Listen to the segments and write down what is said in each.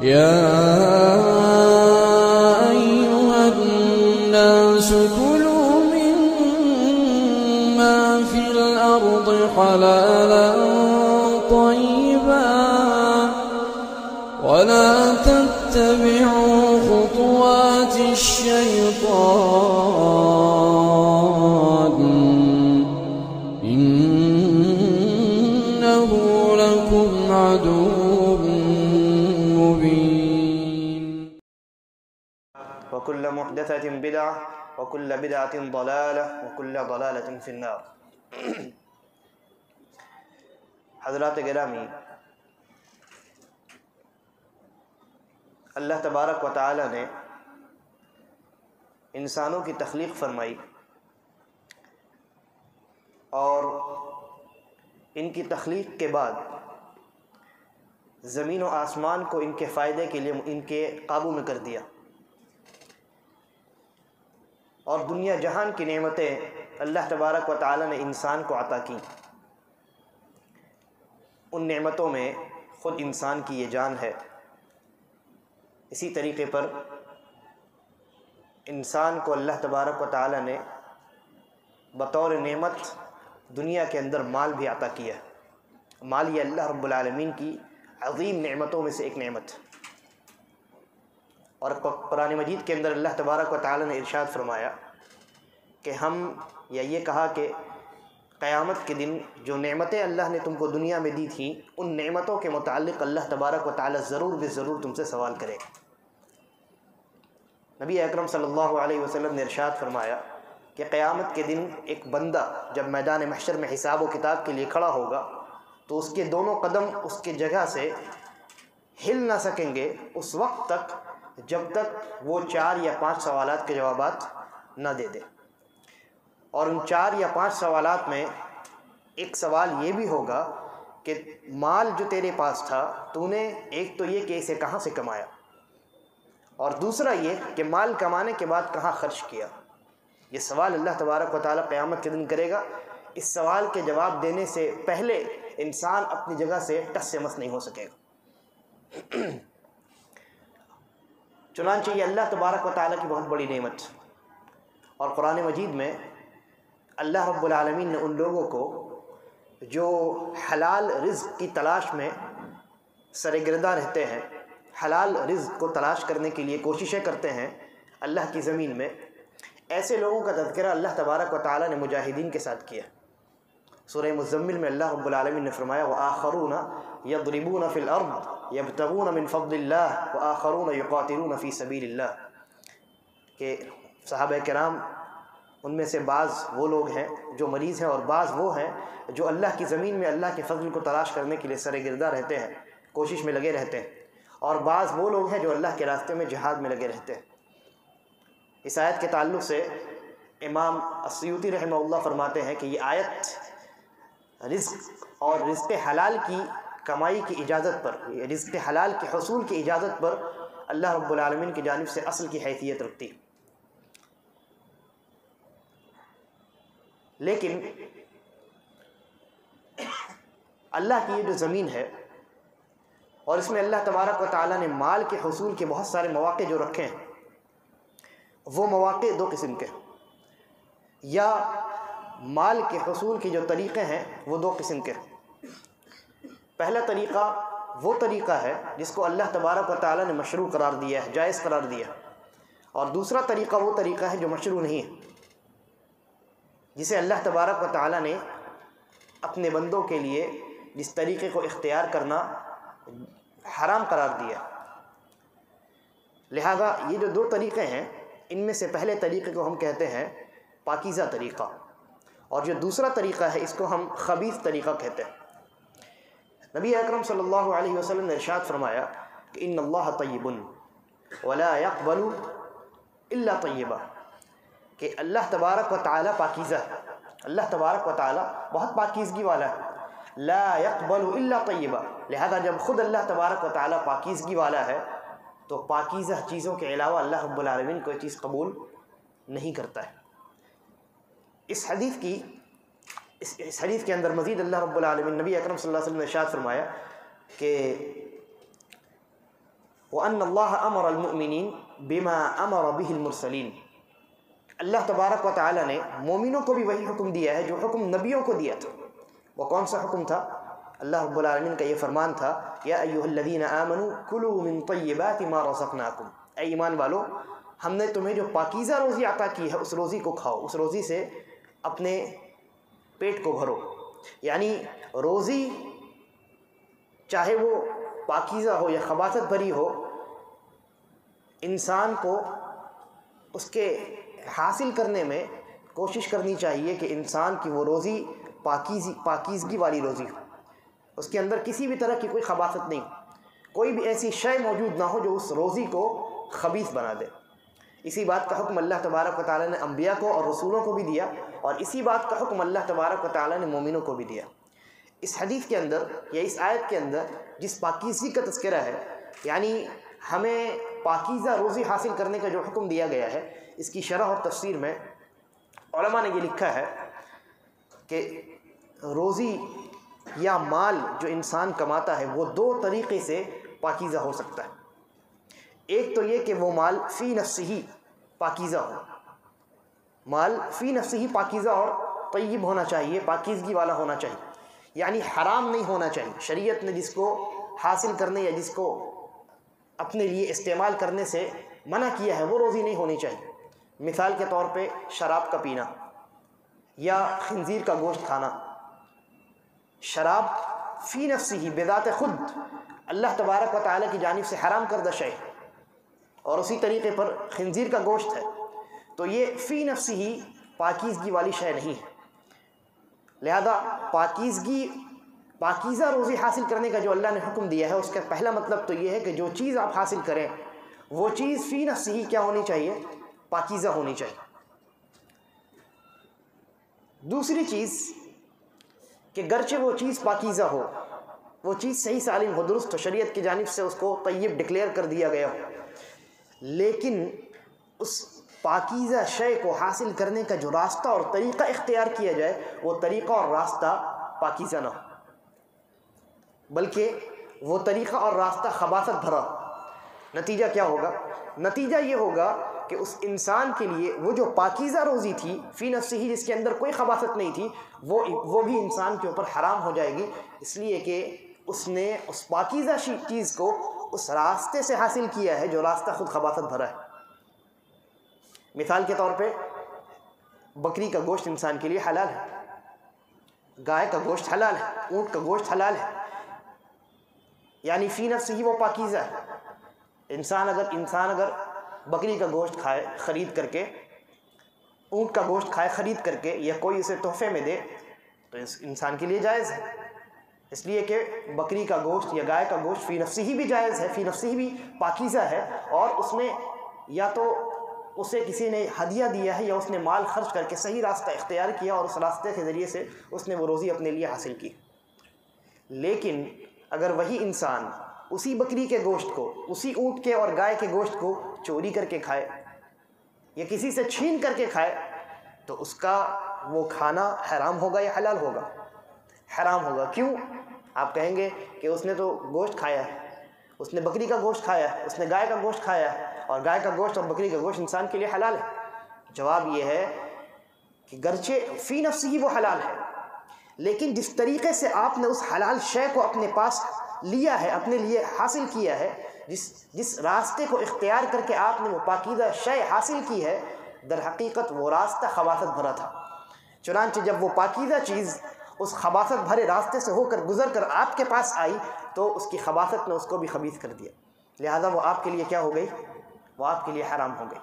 يا أيها الناس كلوا مما في الأرض حلالا طيبا ولا تتبعوا خطوات الشيطان إنه لكم عدو مبين. وكل محدثة بدعة وكل بدعة ضلالة وكل ضلالة في النار. حضرات گرامی، اللہ تبارک و تعالی نے انسانوں کی تخلیق فرمائی اور ان کی تخلیق کے بعد زمین و آسمان کو ان کے فائدے کے لیے ان کے قابو میں کر دیا، اور دنیا جہان کی نعمتیں اللہ تبارک و تعالی نے انسان کو عطا کی۔ ان نعمتوں میں خود انسان کی یہ جان ہے۔ اسی طریقے پر انسان کو اللہ تبارک و تعالی نے بطور نعمت دنیا کے اندر مال بھی عطا کیا ہے۔ مال یہ اللہ رب العالمین کی عظیم نعمتوں میں سے ایک نعمت، اور قرآن مجید کے اندر اللہ تبارک و تعالی نے ارشاد فرمایا کہ ہم یہ کہا کہ قیامت کے دن جو نعمتیں اللہ نے تم کو دنیا میں دی تھیں، ان نعمتوں کے متعلق اللہ تبارک و تعالی ضرور تم سے سوال کرے گا۔ نبی اکرم صلی اللہ علیہ وسلم نے ارشاد فرمایا کہ قیامت کے دن ایک بندہ جب میدان محشر میں حساب و کتاب کے لیے کھڑا ہوگا تو اس کے دونوں قدم اس کے جگہ سے ہل نہ سکیں گے اس وقت تک جب تک وہ 4 یا 5 سوالات کے جوابات نہ دے دے۔ اور ان 4 یا 5 سوالات میں ایک سوال یہ بھی ہوگا کہ مال جو تیرے پاس تھا تو نے ایک تو یہ کہ اسے کہاں سے کمایا، اور دوسرا یہ کہ مال کمانے کے بعد کہاں خرچ کیا۔ یہ سوال اللہ تبارک و تعالی قیامت کے دن کرے گا۔ اس سوال کے جواب دینے سے پہلے انسان اپنی جگہ سے ٹس سے مس نہیں ہو سکے گا۔ چنانچہ یہ اللہ تبارک و تعالی کی بہت بڑی نعمت، اور قرآن مجید میں اللہ رب العالمین نے ان لوگوں کو جو حلال رزق کی تلاش میں سرگردہ رہتے ہیں، حلال رزق کو تلاش کرنے کے لیے کوششیں کرتے ہیں اللہ کی زمین میں، ایسے لوگوں کا تذکرہ اللہ تبارک و تعالی نے مجاہدین کے ساتھ کیا۔ سورہ مزمل میں اللہ رب العالمین نے فرمایا وآخرون یضربون فی الارض یبتغون من فضل اللہ وآخرون یقاتلون فی سبیل اللہ، کہ صحابہ کرام ان میں سے بعض وہ لوگ ہیں جو مریض ہیں، اور بعض وہ ہیں جو اللہ کی زمین میں اللہ کے فضل کو تلاش کرنے کے لیے سرگردہ رہتے ہیں، کوشش میں لگے رہتے ہیں، اور بعض وہ لوگ ہیں جو اللہ کے راستے میں جہاد میں لگے رہتے ہیں۔ اس آیت کے تعلق سے امام السیوطی رحمہ اللہ فرماتے ہیں کہ یہ آیت رزق اور رزق حلال کی کمائی کی اجازت پر، رزق حلال کے حصول کی اجازت پر اللہ رب العالمین کی جانب سے اصل کی حیثیت رکھتی ہے۔ لیکن اللہ کی یہ جو زمین ہے، اور اس میں اللہ تبارک و تعالی نے مال کے حصول کے بہت سارے مواقع جو رکھے ہیں، وہ مواقع 2 قسم کے، یا مال کے حصول کے جو طریقے ہیں وہ 2 قسم کے۔ پہلا طریقہ وہ طریقہ ہے جس کو اللہ تبارک و تعالی نے مشروع قرار دیا ہے، جائز قرار دیا ہے، اور دوسرا طریقہ وہ طریقہ ہے جو مشروع نہیں ہے، جسے اللہ تبارک و تعالی نے اپنے بندوں کے لیے جس طریقے کو اختیار کرنا حرام قرار دیا۔ لہذا یہ جو 2 طریقے ہیں، ان میں سے پہلے طریقے کو ہم کہتے ہیں پاکیزہ طریقہ، اور جو دوسرا طریقہ ہے اس کو ہم خبیث طریقہ کہتے ہیں۔ نبی اکرم صلی اللہ علیہ وسلم نے ارشاد فرمایا کہ ان اللہ طیب ولا يقبل الا طیبا، کہ اللہ تبارک و تعالی پاکیزہ ہے، اللہ تبارک و تعالی بہت پاکیزگی والا ہے، لا يقبل الا طیبا، لہذا جب خود اللہ تبارک و تعالی پاکیزگی والا ہے تو پاکیزہ چیزوں کے علاوہ اللہ رب العالمین کوئی چیز قبول نہیں کرتا ہے۔ اس حدیث کے اندر مزید اللہ رب العالمین، نبی اکرم صلی اللہ علیہ وسلم نے ارشاد فرمایا کہ وَأَنَّ اللَّهَ أَمَرَ الْمُؤْمِنِينَ بِمَا أَمَرَ بِهِ الْمُرْسَلِينَ، اللہ تبارک و تعالیٰ نے مومنوں کو بھی وہی حکم دیا ہے جو حکم نبیوں کو دیا تھا۔ وہ کون سا حکم تھا؟ اللہ رب العالمین کا یہ فرمان تھا، یا ایھا الذین آمنوا کلوا من طیبات ما رزقناکم، اے ایمان والو ہم نے تمہیں جو پاکیزہ روزی عطا کی ہے اس روزی کو کھاؤ، اس روزی سے اپنے پیٹ کو بھرو۔ یعنی روزی چاہے وہ پاکیزہ ہو یا خباثت بھری ہو، انسان کو اس کے حاصل کرنے میں کوشش کرنی چاہیے کہ انسان کی وہ روزی پاکیزگی والی روزی ہو، اس کے اندر کسی بھی طرح کی کوئی خباثت نہیں، کوئی بھی ایسی شے موجود نہ ہو جو اس روزی کو خبیث بنا دے۔ اسی بات کا حکم اللہ تبارک و تعالیٰ نے انبیاء کو اور رسولوں کو بھی دیا، اور اسی بات کا حکم اللہ تبارک و تعالیٰ نے مومنوں کو بھی دیا۔ اس حدیث کے اندر یا اس آیت کے اندر جس پاکیزگی کا تذکرہ ہے، یعنی ہمیں پاکیزہ روزی حاصل کرنے کا جو حکم دیا گیا ہے، اس کی شرح اور تفسیر میں علماء نے یہ لکھا ہے کہ روزی یا مال جو انسان کماتا ہے وہ دو طریقے سے پاکیزہ ہو سکتا ہے۔ ایک تو یہ کہ وہ مال فی نفسہ ہی پاکیزہ ہو، مال فی نفسہ ہی پاکیزہ اور طیب ہونا چاہیے، پاکیزگی والا ہونا چاہیے، یعنی حرام نہیں ہونا چاہیے۔ شریعت نے جس کو حاصل کرنے یا جس کو اپنے لیے استعمال کرنے سے منع کیا ہے وہ روزی نہیں ہونی چاہیے۔ مثال کے طور پہ شراب کا پینا یا خنزیر کا گوشت کھانا۔ شراب فی نفسی ہی بذات خود اللہ تبارک و تعالیٰ کی جانب سے حرام کردہ شے ہے، اور اسی طریقے پر خنزیر کا گوشت ہے، تو یہ فی نفسی ہی پاکیزگی والی شے نہیں ہے۔ لہذا پاکیزہ روزی حاصل کرنے کا جو اللہ نے حکم دیا ہے، اس کا پہلا مطلب تو یہ ہے کہ جو چیز آپ حاصل کریں وہ چیز فی نفسی ہی کیا ہونی چاہیے؟ پاکیزہ ہونی چاہیے۔ دوسری چیز کہ گرچہ وہ چیز پاکیزہ ہو، وہ چیز صحیح سالم ہو، درست ہو، شریعت کی جانب سے اس کو طیب ڈکلیئر کر دیا گیا ہو، لیکن اس پاکیزہ شے کو حاصل کرنے کا جو راستہ اور طریقہ اختیار کیا جائے وہ طریقہ اور راستہ پاکیزہ نہ ہو، بلکہ وہ طریقہ اور راستہ خباثت بھرا ہو۔ نتیجہ کیا ہوگا؟ نتیجہ یہ ہوگا کہ اس انسان کے لیے وہ جو پاکیزہ روزی تھی فی نفسی ہی، جس کے اندر کوئی خباثت نہیں تھی، وہ بھی انسان کے اوپر حرام ہو جائے گی، اس لیے کہ اس نے اس پاکیزہ چیز کو اس راستے سے حاصل کیا ہے جو راستہ خود خباثت بھرا ہے۔ مثال کے طور پہ بکری کا گوشت انسان کے لیے حلال ہے، گائے کا گوشت حلال ہے، اونٹ کا گوشت حلال ہے، یعنی فی نفسی ہی وہ پاکیزہ ہے۔ انسان اگر بکری کا گوشت کھائے خرید کر کے، اونٹ کا گوشت کھائے خرید کر کے، یا کوئی اسے تحفے میں دے تو انسان کے لیے جائز ہے، اس لیے کہ بکری کا گوشت یا گائے کا گوشت فی نفسی ہی بھی جائز ہے، فی نفسی ہی بھی پاکیزہ ہے، اور اس میں یا تو اسے کسی نے ہدیہ دیا ہے یا اس نے مال خرچ کر کے صحیح راستہ اختیار کیا اور اس راستے کے ذریعے سے اس نے وہ روزی اپنے لیے حاصل کی۔ لیکن اگر وہی انسان اسی بکری کے گوشت کو، اسی اونٹ کے اور گائے کے گوشت کو چوری کر کے کھائے یا کسی سے چھین کر کے کھائے تو اس کا وہ کھانا حرام ہوگا یا حلال ہوگا؟ حرام ہوگا۔ کیوں؟ آپ کہیں گے کہ اس نے تو گوشت کھایا ہے، اس نے بکری کا گوشت کھایا ہے، اس نے گائے کا گوشت کھایا ہے، اور گائے کا گوشت اور بکری کا گوشت انسان کے لیے حلال ہے۔ جواب یہ ہے کہ گرچہ فی نفسی ہی وہ حلال ہے، لیکن جس طریقے سے آپ نے اس حلال شے کو اپنے پاس لیا ہے، اپنے لیے حاصل کیا ہے، جس راستے کو اختیار کر کے آپ نے وہ پاکیزہ شے حاصل کی ہے، در حقیقت وہ راستہ خباثت بھرا تھا۔ چنانچہ جب وہ پاکیزہ چیز اس خباثت بھرے راستے سے ہو کر گزر کر آپ کے پاس آئی تو اس کی خباثت نے اس کو بھی خبیث کر دیا، لہذا وہ آپ کے لیے کیا ہو گئی؟ وہ آپ کے لیے حرام ہو گئی۔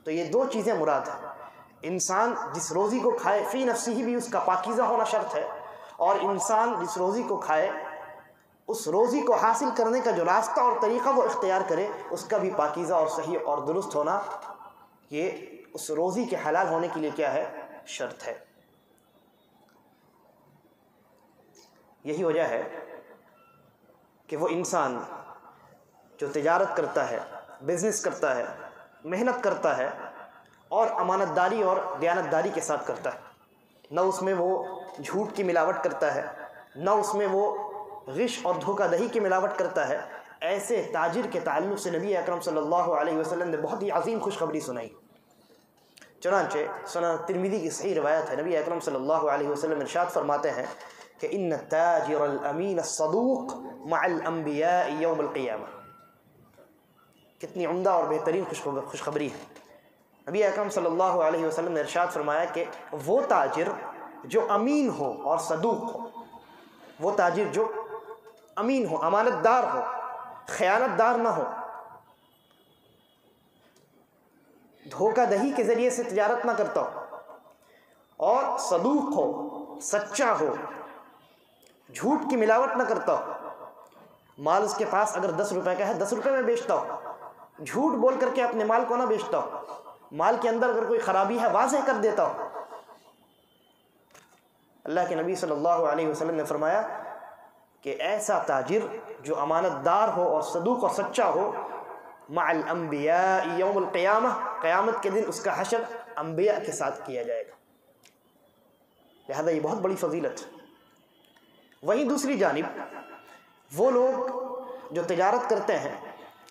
تو یہ دو چیزیں مراد ہیں۔ انسان جس روزی کو کھائے فی نفسی ہی بھی اس کا پاکیزہ ہونا شرط ہے، اور انسان جس روزی کو کھائے اس روزی کو حاصل کرنے کا جو راستہ اور طریقہ وہ اختیار کرے اس کا بھی پاکیزہ اور صحیح اور درست ہونا، یہ اس روزی کے حلال ہونے کے لیے کیا ہے؟ شرط ہے۔ یہی وجہ ہے کہ وہ انسان جو تجارت کرتا ہے، بزنس کرتا ہے، محنت کرتا ہے اور امانت داری اور دیانت داری کے ساتھ کرتا ہے، نہ اس میں وہ جھوٹ کی ملاوٹ کرتا ہے، نہ اس میں وہ غش اور دھوکہ دہی کی ملاوٹ کرتا ہے، ایسے تاجر کے تعلق سے نبی اکرم صلی اللہ علیہ وسلم نے بہت ہی عظیم خوشخبری سنائی۔ چنانچہ سنن ترمذی کی صحیح روایت ہے، نبی اکرم صلی اللہ علیہ وسلم ارشاد فرماتے ہیں کہ ان التاجر الامین الصدوق مع الانبیاء یوم القیامہ۔ کتنی عمدہ اور بہترین خوشخبری ہے۔ نبی اکرم صلی اللہ علیہ وسلم نے ارشاد فرمایا کہ وہ تاجر جو امین ہو اور صدوق ہو، وہ تاجر جو امین ہو، امانت دار ہو، خیانت دار نہ ہو، دھوکہ دہی کے ذریعے سے تجارت نہ کرتا ہو، اور صدوق ہو، سچا ہو، جھوٹ کی ملاوٹ نہ کرتا ہو، مال اس کے پاس اگر 10 روپے کا ہے 10 روپے میں بیچتا ہو، جھوٹ بول کر کے اپنے مال کو نہ بیچتا ہو، مال کے اندر اگر کوئی خرابی ہے واضح کر دیتا ہو۔ اللہ کے نبی صلی اللہ علیہ وسلم نے فرمایا کہ ایسا تاجر جو امانت دار ہو اور صدوق اور سچا ہو، مع الانبیاء یوم القیامہ، قیامت کے دن اس کا حشر انبیاء کے ساتھ کیا جائے گا۔ لہذا یہ بہت بڑی فضیلت۔ وہیں دوسری جانب وہ لوگ جو تجارت کرتے ہیں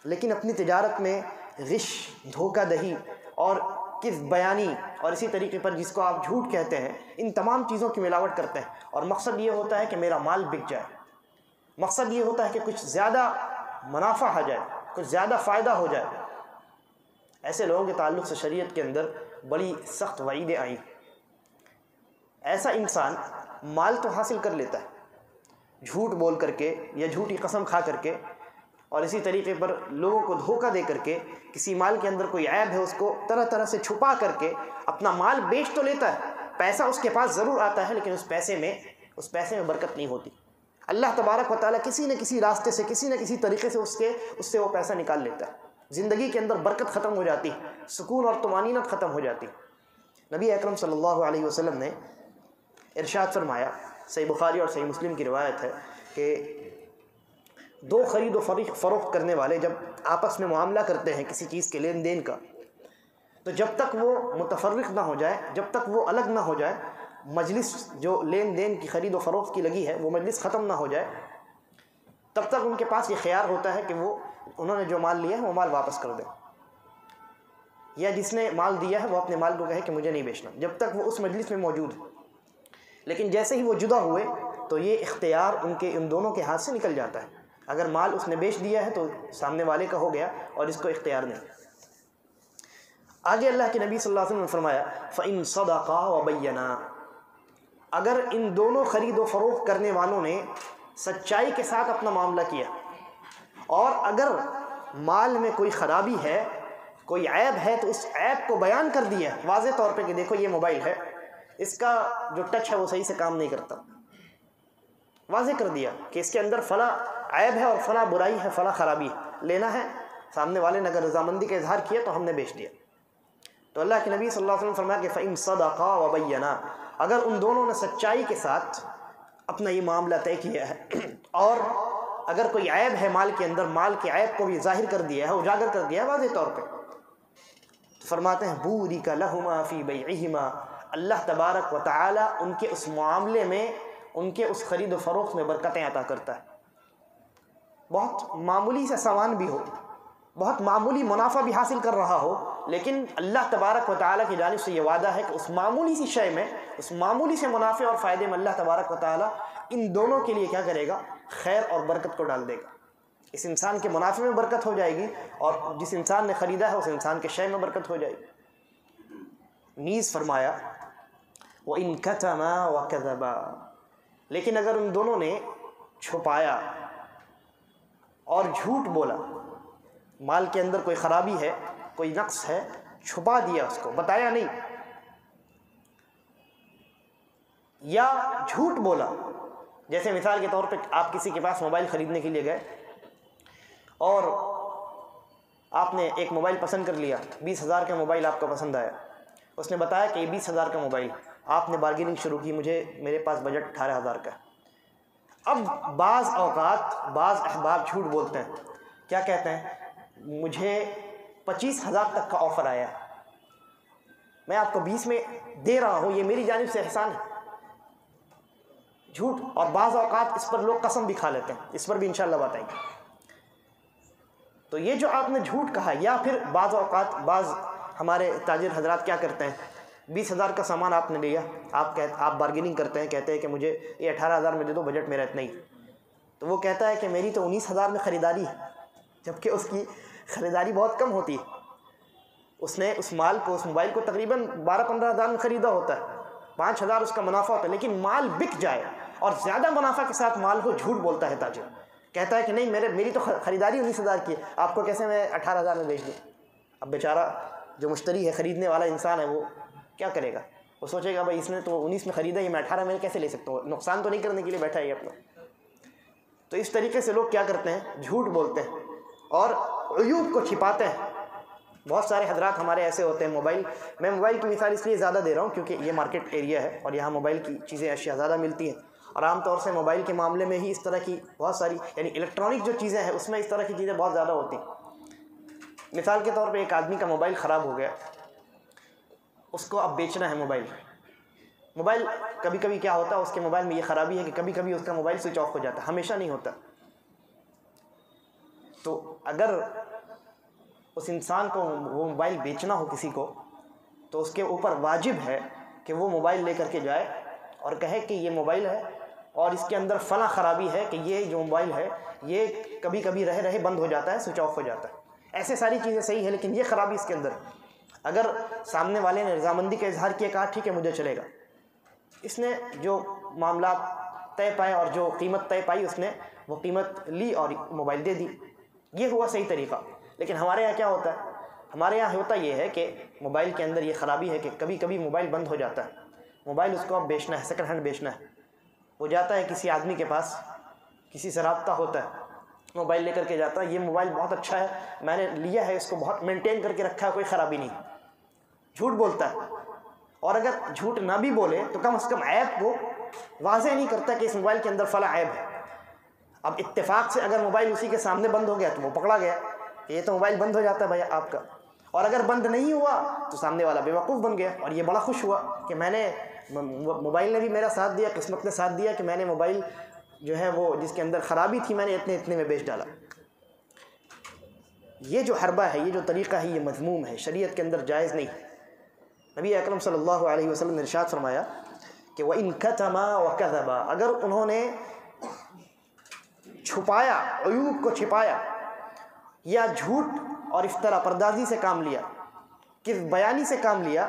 لیکن اپنی تجارت میں غش، دھوکہ دہی اور کذب بیانی اور اسی طریقے پر جس کو آپ جھوٹ کہتے ہیں، ان تمام چیزوں کی ملاوٹ کرتے ہیں، اور مقصد یہ ہوتا ہے کہ میرا مال بک جائے، مقصد یہ ہوتا ہے کہ کچھ زیادہ منافع آ جائے، کچھ زیادہ فائدہ ہو جائے۔ ایسے لوگوں کے تعلق سے شریعت کے اندر بڑی سخت وعیدیں آئیں۔ ایسا انسان مال تو حاصل کر لیتا ہے جھوٹ بول کر کے یا جھوٹی قسم کھا کر کے، اور اسی طریقے پر لوگوں کو دھوکہ دے کر کے، کسی مال کے اندر کوئی عیب ہے اس کو طرح طرح سے چھپا کر کے اپنا مال بیچ تو لیتا ہے، پیسہ اس کے پاس ضرور آتا ہے لیکن اس پیسے میں برکت نہیں ہوتی۔ اللہ تبارک و تعالیٰ کسی نہ کسی راستے سے، کسی نہ کسی طریقے سے اس سے وہ پیسہ نکال لیتا ہے، زندگی کے اندر برکت ختم ہو جاتی، سکون اور طمانینت ختم ہو جاتی۔ نبی اکرم صلی اللہ علیہ وسلم نے ارشاد فرمایا، صحیح بخاری اور صحیح مسلم کی روایت ہے کہ دو خرید و فروخت کرنے والے جب آپس میں معاملہ کرتے ہیں کسی چیز کے لین دین کا، تو جب تک وہ متفرق نہ ہو جائے، جب تک وہ الگ نہ ہو جائے، مجلس جو لین دین کی خرید و فروخت کی لگی ہے وہ مجلس ختم نہ ہو جائے، تب تک ان کے پاس یہ خیار ہوتا ہے کہ انہوں نے جو مال لیا ہے وہ مال واپس کر دیں، یا جس نے مال دیا ہے وہ اپنے مال کو کہے کہ مجھے نہیں بیچنا، جب تک وہ اس مجلس میں موجود ہے۔ لیکن جیسے ہی وہ جدا ہوئے تو یہ اختیار ان دونوں کے ہاتھ سے نکل جاتا ہے۔ اگر مال اس نے بیچ دیا ہے تو سامنے والے کا ہو گیا اور اس کو اختیار نہیں۔ آگے اللہ کے نبی صلی اللہ علیہ وسلم نے فرمایا فَإِن صَدَقَا وَبَيَّنَا، اگر ان دونوں خرید و فروخت کرنے والوں نے سچائی کے ساتھ اپنا معاملہ کیا، اور اگر مال میں کوئی خرابی ہے، کوئی عیب ہے، تو اس عیب کو بیان کر دیا واضح طور پہ کہ دیکھو یہ موبائل ہے، اس کا جو ٹچ ہے وہ صحیح سے کام نہیں کرتا، واضح کر دیا کہ اس کے اندر فلاں عیب ہے اور فلاں برائی ہے، فلاں خرابی ہے، لینا ہے، سامنے والے نے اگر رضامندی کا اظہار کیا تو ہم نے بیچ دیا۔ تو اللہ کے نبی صلی اللہ علیہ وسلم فرمایا کہ فَإِن صَدَقَا وَبَيَّنَا، اگر ان دونوں نے سچائی کے ساتھ اپنا یہ معاملہ طے کیا ہے، اور اگر کوئی عیب ہے مال کے اندر، مال کے عیب کو بھی ظاہر کر دیا ہے، اجاگر کر دیا ہے واضح طور پہ، تو فرماتے ہیں بُورِكَ لَهُمَا فِي بَيْعِهِمَا، اللہ تبارک و تعالی ان کے اس معاملے میں، ان کے اس خرید و فروخت میں برکتیں عطا کرتا ہے۔ بہت معمولی سے سامان بھی ہو، بہت معمولی منافع بھی حاصل کر رہا ہو، لیکن اللہ تبارک و تعالیٰ کی جانب سے یہ وعدہ ہے کہ اس معمولی سی شے میں، اس معمولی سے منافع اور فائدے میں اللہ تبارک و تعالیٰ ان دونوں کے لیے کیا کرے گا؟ خیر اور برکت کو ڈال دے گا۔ اس انسان کے منافع میں برکت ہو جائے گی، اور جس انسان نے خریدا ہے اس انسان کے شے میں برکت ہو جائے گی۔ نیز فرمایا وَإِن كَتَمَا وَكَذَبَا، لیکن اگر ان دونوں نے چھپایا اور جھوٹ بولا، مال کے اندر کوئی خرابی ہے، کوئی نقص ہے، چھپا دیا، اس کو بتایا نہیں، یا جھوٹ بولا، جیسے مثال کے طور پہ آپ کسی کے پاس موبائل خریدنے کے لیے گئے اور آپ نے ایک موبائل پسند کر لیا، 20,000 کا موبائل آپ کو پسند آیا، اس نے بتایا کہ یہ 20,000 کا موبائل، آپ نے بارگیننگ شروع کی، میرے پاس بجٹ 18,000 کا ہے۔ اب بعض اوقات بعض احباب جھوٹ بولتے ہیں، کیا کہتے ہیں؟ مجھے 25,000 تک کا آفر آیا ہے، میں آپ کو 20 میں دے رہا ہوں، یہ میری جانب سے احسان ہے۔ جھوٹ، اور بعض اوقات اس پر لوگ قسم بھی کھا لیتے ہیں، اس پر بھی انشاءاللہ بتائیں گے۔ تو یہ جو آپ نے جھوٹ کہا، یا پھر بعض اوقات بعض ہمارے تاجر حضرات کیا کرتے ہیں، 20,000 کا سامان آپ نے لیا، آپ بارگیننگ کرتے ہیں، کہتے ہیں کہ مجھے یہ 18,000 میں دے دو، بجٹ میرا اتنا ہی، تو وہ کہتا ہے کہ میری تو 19,000 میں خریداری ہے، جبکہ اس کی خریداری بہت کم ہوتی ہے، اس نے اس مال کو، اس موبائل کو تقریباً 12-15,000 میں خریدا ہوتا ہے، 5,000 اس کا منافع ہوتا ہے، لیکن مال بک جائے اور زیادہ منافع کے ساتھ مال کو جھوٹ بولتا ہے تاجر، کہتا ہے کہ نہیں میری تو خریداری 19,000 کی ہے، آپ کو کیسے میں 18,000 میں بیچ دوں؟ اب بیچارہ جو مشتری ہے، خریدنے والا انسان ہے، وہ کیا کرے گا؟ وہ سوچے گا بھائی اس نے تو 19 میں خریدا، یہ میں 18 میں کیسے لے سکتا ہوں؟ نقصان تو نہیں کرنے کے لیے بیٹھا ہے یہ اپنا۔ تو اس طریقے سے لوگ کیا کرتے ہیں، جھوٹ بولتے ہیں اور عیوب کو چھپاتے ہیں۔ بہت سارے حضرات ہمارے ایسے ہوتے ہیں، میں موبائل کی مثال اس لیے زیادہ دے رہا ہوں کیونکہ یہ مارکیٹ ایریا ہے اور یہاں موبائل کی چیزیں اشیاء زیادہ ملتی ہیں، اور عام طور سے موبائل کے معاملے میں ہی اس طرح کی بہت ساری، یعنی الیکٹرانک جو چیزیں ہیں اس میں اس طرح کی چیزیں بہت زیادہ ہوتی ہیں۔ مثال کے طور پہ ایک آدمی کا موبائل خراب ہو گیا، اس کو اب بیچنا ہے موبائل کبھی کبھی کیا ہوتا ہے، اس کے موبائل میں یہ خرابی ہے کہ کبھی کبھی اس کا موبائل سوئچ آف ہو جاتا ہے، ہمیشہ نہیں ہوتا۔ تو اگر اس انسان کو وہ موبائل بیچنا ہو کسی کو، تو اس کے اوپر واجب ہے کہ وہ موبائل لے کر کے جائے اور کہے کہ یہ موبائل ہے اور اس کے اندر فلاں خرابی ہے کہ یہ جو موبائل ہے یہ کبھی کبھی رہے بند ہو جاتا ہے، سوئچ آف ہو جاتا ہے، ایسے ساری چیزیں صحیح ہے لیکن یہ خرابی اس کے اندر۔ اگر سامنے والے نے رضامندی کا اظہار کیا، کہا ٹھیک ہے مجھے چلے گا، اس نے جو معاملات طے پائے اور جو قیمت طے پائی اس نے وہ قیمت لی اور موبائل دے دی، یہ ہوا صحیح طریقہ۔ لیکن ہمارے یہاں کیا ہوتا ہے، ہمارے یہاں ہوتا یہ ہے کہ موبائل کے اندر یہ خرابی ہے کہ کبھی کبھی موبائل بند ہو جاتا ہے، موبائل اس کو اب بیچنا ہے، سیکنڈ ہینڈ بیچنا ہے، وہ جاتا ہے کسی آدمی کے پاس، کسی سے رابطہ ہوتا ہے، موبائل لے کر کے جاتا ہے، یہ موبائل بہت اچھا ہے، میں نے لیا ہے، اس کو بہت مینٹین کر کے رکھا ہے، کوئی خرابی نہیں، جھوٹ بولتا ہے۔ اور اگر جھوٹ نہ بھی بولے تو کم از کم عیب کو واضح نہیں کرتا کہ اس موبائل کے اندر فلاں عیب ہے۔ اب اتفاق سے اگر موبائل اسی کے سامنے بند ہو گیا تو وہ پکڑا گیا کہ یہ تو موبائل بند ہو جاتا ہے بھائی آپ کا، اور اگر بند نہیں ہوا تو سامنے والا بے وقوف بن گیا، اور یہ بڑا خوش ہوا کہ میں نے موبائل نے بھی میرا ساتھ دیا، قسمت نے ساتھ دیا کہ میں نے موبائل جو ہے وہ جس کے اندر خرابی تھی میں نے اتنے میں بیچ ڈالا۔ یہ جو حربہ ہے، یہ جو طریقہ ہے، یہ مذموم ہے، شریعت کے اندر جائز نہیں۔ نبی اکرم صلی اللہ علیہ وسلم نے ارشاد فرمایا کہ وَإِن كَتَمَا وَكَذَبَا، اگر انہوں نے چھپایا، عیوب کو چھپایا یا جھوٹ اور افترا پردازی سے کام لیا، کذب بیانی سے کام لیا،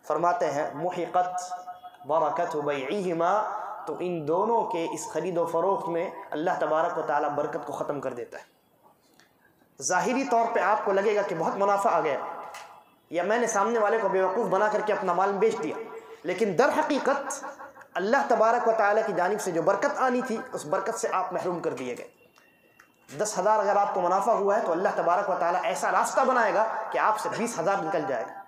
فرماتے ہیں محقت برکت بیعہما، تو ان دونوں کے اس خرید و فروخت میں اللہ تبارک و تعالیٰ برکت کو ختم کر دیتا ہے۔ ظاہری طور پہ آپ کو لگے گا کہ بہت منافع آ گیا، یا میں نے سامنے والے کو بیوقوف بنا کر کے اپنا مال بیچ دیا، لیکن در حقیقت اللہ تبارک و تعالیٰ کی جانب سے جو برکت آنی تھی اس برکت سے آپ محروم کر دیے گئے۔ 10,000 اگر آپ کو منافع ہوا ہے تو اللہ تبارک و تعالیٰ ایسا راستہ بنائے گا کہ آپ سے 20,000 نکل جائے گا۔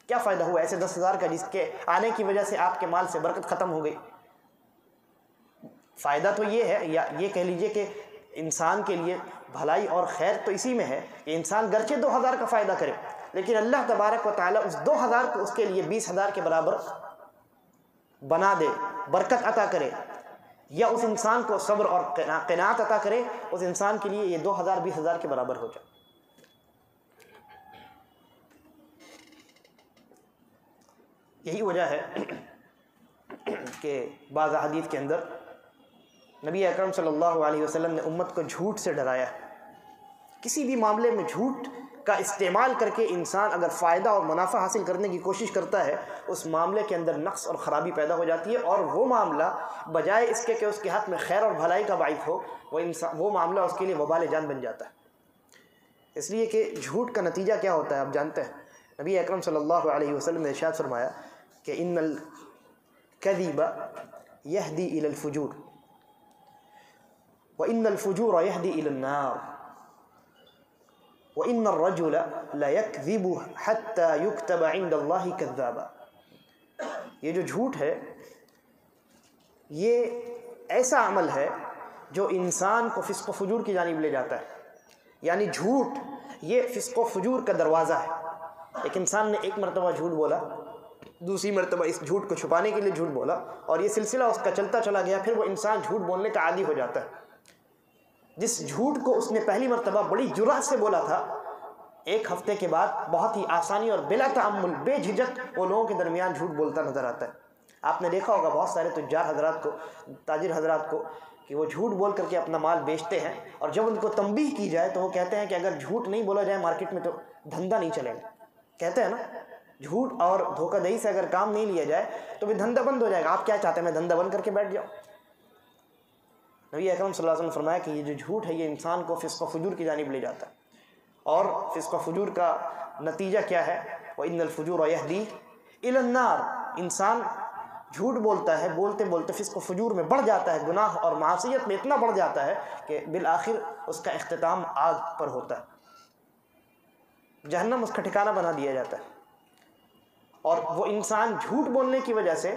کیا فائدہ ہوا ایسے 10,000 کا جس کے آنے کی وجہ سے آپ کے مال سے برکت ختم ہو گئی؟ فائدہ تو یہ ہے، یا یہ کہہ لیجئے کہ انسان کے لیے بھلائی اور خیر تو اسی میں ہے کہ انسان گرچہ 2,000 کا فائدہ کرے، لیکن اللہ تبارک و تعالیٰ اس 2,000 کو اس کے لیے 20,000 کے برابر بنا دے، برکت عطا کرے، یا اس انسان کو صبر اور قناعت عطا کرے، اس انسان کے لیے یہ 2,000 20,000 کے برابر ہو جائے۔ یہی وجہ ہے کہ بعض احادیث کے اندر نبی اکرم صلی اللہ علیہ وسلم نے امت کو جھوٹ سے ڈرایا ہے۔ کسی بھی معاملے میں جھوٹ کا استعمال کر کے انسان اگر فائدہ اور منافع حاصل کرنے کی کوشش کرتا ہے، اس معاملے کے اندر نقص اور خرابی پیدا ہو جاتی ہے، اور وہ معاملہ بجائے اس کے کہ اس کے ہاتھ میں خیر اور بھلائی کا باعث ہو، وہ معاملہ اس کے لیے وبال جان بن جاتا ہے۔ اس لیے کہ جھوٹ کا نتیجہ کیا ہوتا ہے آپ جانتے ہیں، نبی اکرم صلی اللہ علیہ وسلم نے ارشاد فرمایا کہ ان الکذب یہدی الی الفجور وان الفجور یہدی الی النار وان الرجل لیکذب حتی یکتب عند اللہ کذابا۔ یہ جو جھوٹ ہے یہ ایسا عمل ہے جو انسان کو فسق و فجور کی جانب لے جاتا ہے، یعنی جھوٹ یہ فسق و فجور کا دروازہ ہے۔ ایک انسان نے ایک مرتبہ جھوٹ بولا، دوسری مرتبہ اس جھوٹ کو چھپانے کے لیے جھوٹ بولا، اور یہ سلسلہ اس کا چلتا چلا گیا، پھر وہ انسان جھوٹ بولنے کا عادی ہو جاتا ہے۔ جس جھوٹ کو اس نے پہلی مرتبہ بڑی جرأت سے بولا تھا، ایک ہفتے کے بعد بہت ہی آسانی اور بلا تعمل بے جھجک وہ لوگوں کے درمیان جھوٹ بولتا نظر آتا ہے۔ آپ نے دیکھا ہوگا بہت سارے تجار حضرات کو، تاجر حضرات کو، کہ وہ جھوٹ بول کر کے اپنا مال بیچتے ہیں، اور جب ان کو تنبیہ کی جائے تو وہ کہتے ہیں کہ اگر جھوٹ نہیں بولا جائے مارکیٹ میں تو دھندا نہیں چلے گا۔ کہتے ہیں نا، جھوٹ اور دھوکہ دہی سے اگر کام نہیں لیا جائے تو بھی دھندا بند ہو جائے گا۔ آپ کیا چاہتے ہیں میں دھندا بند کر کے بیٹھ جاؤں؟ نبی اکرم صلی اللہ علیہ وسلم نے فرمایا کہ یہ جو جھوٹ ہے یہ انسان کو فسق و فجور کی جانب لے جاتا ہے، اور فسق و فجور کا نتیجہ کیا ہے؟ وَإِنَّ الْفُجُورَ يَهْدِي إِلَى النَّارِ۔ انسان جھوٹ بولتا ہے، بولتے بولتے فسق و فجور میں بڑھ جاتا ہے، گناہ اور معصیت میں اتنا بڑھ جاتا ہے کہ بالآخر اس کا اختتام آگ پر ہوتا ہے، جہنم اس کا ٹھکانہ بنا دیا جاتا ہے۔ اور وہ انسان جھوٹ بولنے کی وجہ سے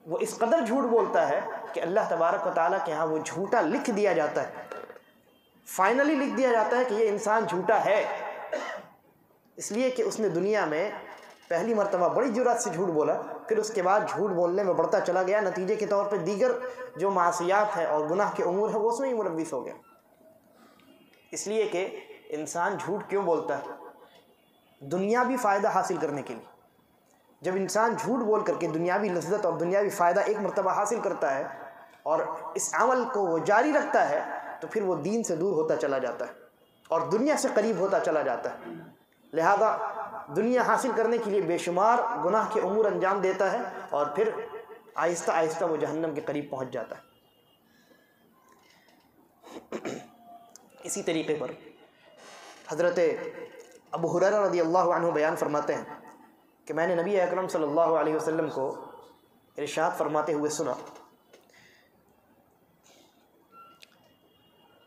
وہ اس قدر جھوٹ بولتا ہے کہ اللہ تبارک و تعالیٰ کے ہاں وہ جھوٹا لکھ دیا جاتا ہے، فائنلی لکھ دیا جاتا ہے کہ یہ انسان جھوٹا ہے، اس لیے کہ اس نے دنیا میں پہلی مرتبہ بڑی جرأت سے جھوٹ بولا، پھر اس کے بعد جھوٹ بولنے میں بڑھتا چلا گیا، نتیجے کے طور پہ دیگر جو معصیات ہیں اور گناہ کے امور ہیں وہ اس میں ہی ملوث ہو گیا۔ اس لیے کہ انسان جھوٹ کیوں بولتا ہے؟ دنیاوی فائدہ حاصل کرنے کے لیے۔ جب انسان جھوٹ بول کر کے دنیاوی لذت اور دنیاوی فائدہ ایک مرتبہ حاصل کرتا ہے اور اس عمل کو وہ جاری رکھتا ہے تو پھر وہ دین سے دور ہوتا چلا جاتا ہے اور دنیا سے قریب ہوتا چلا جاتا ہے۔ لہذا دنیا حاصل کرنے کے لیے بے شمار گناہ کے امور انجام دیتا ہے اور پھر آہستہ آہستہ وہ جہنم کے قریب پہنچ جاتا ہے۔ اسی طریقے پر حضرت ابو ہریرہ رضی اللہ عنہ بیان فرماتے ہیں کہ میں نے نبی اکرم صلی اللہ علیہ وسلم کو ارشاد فرماتے ہوئے سنا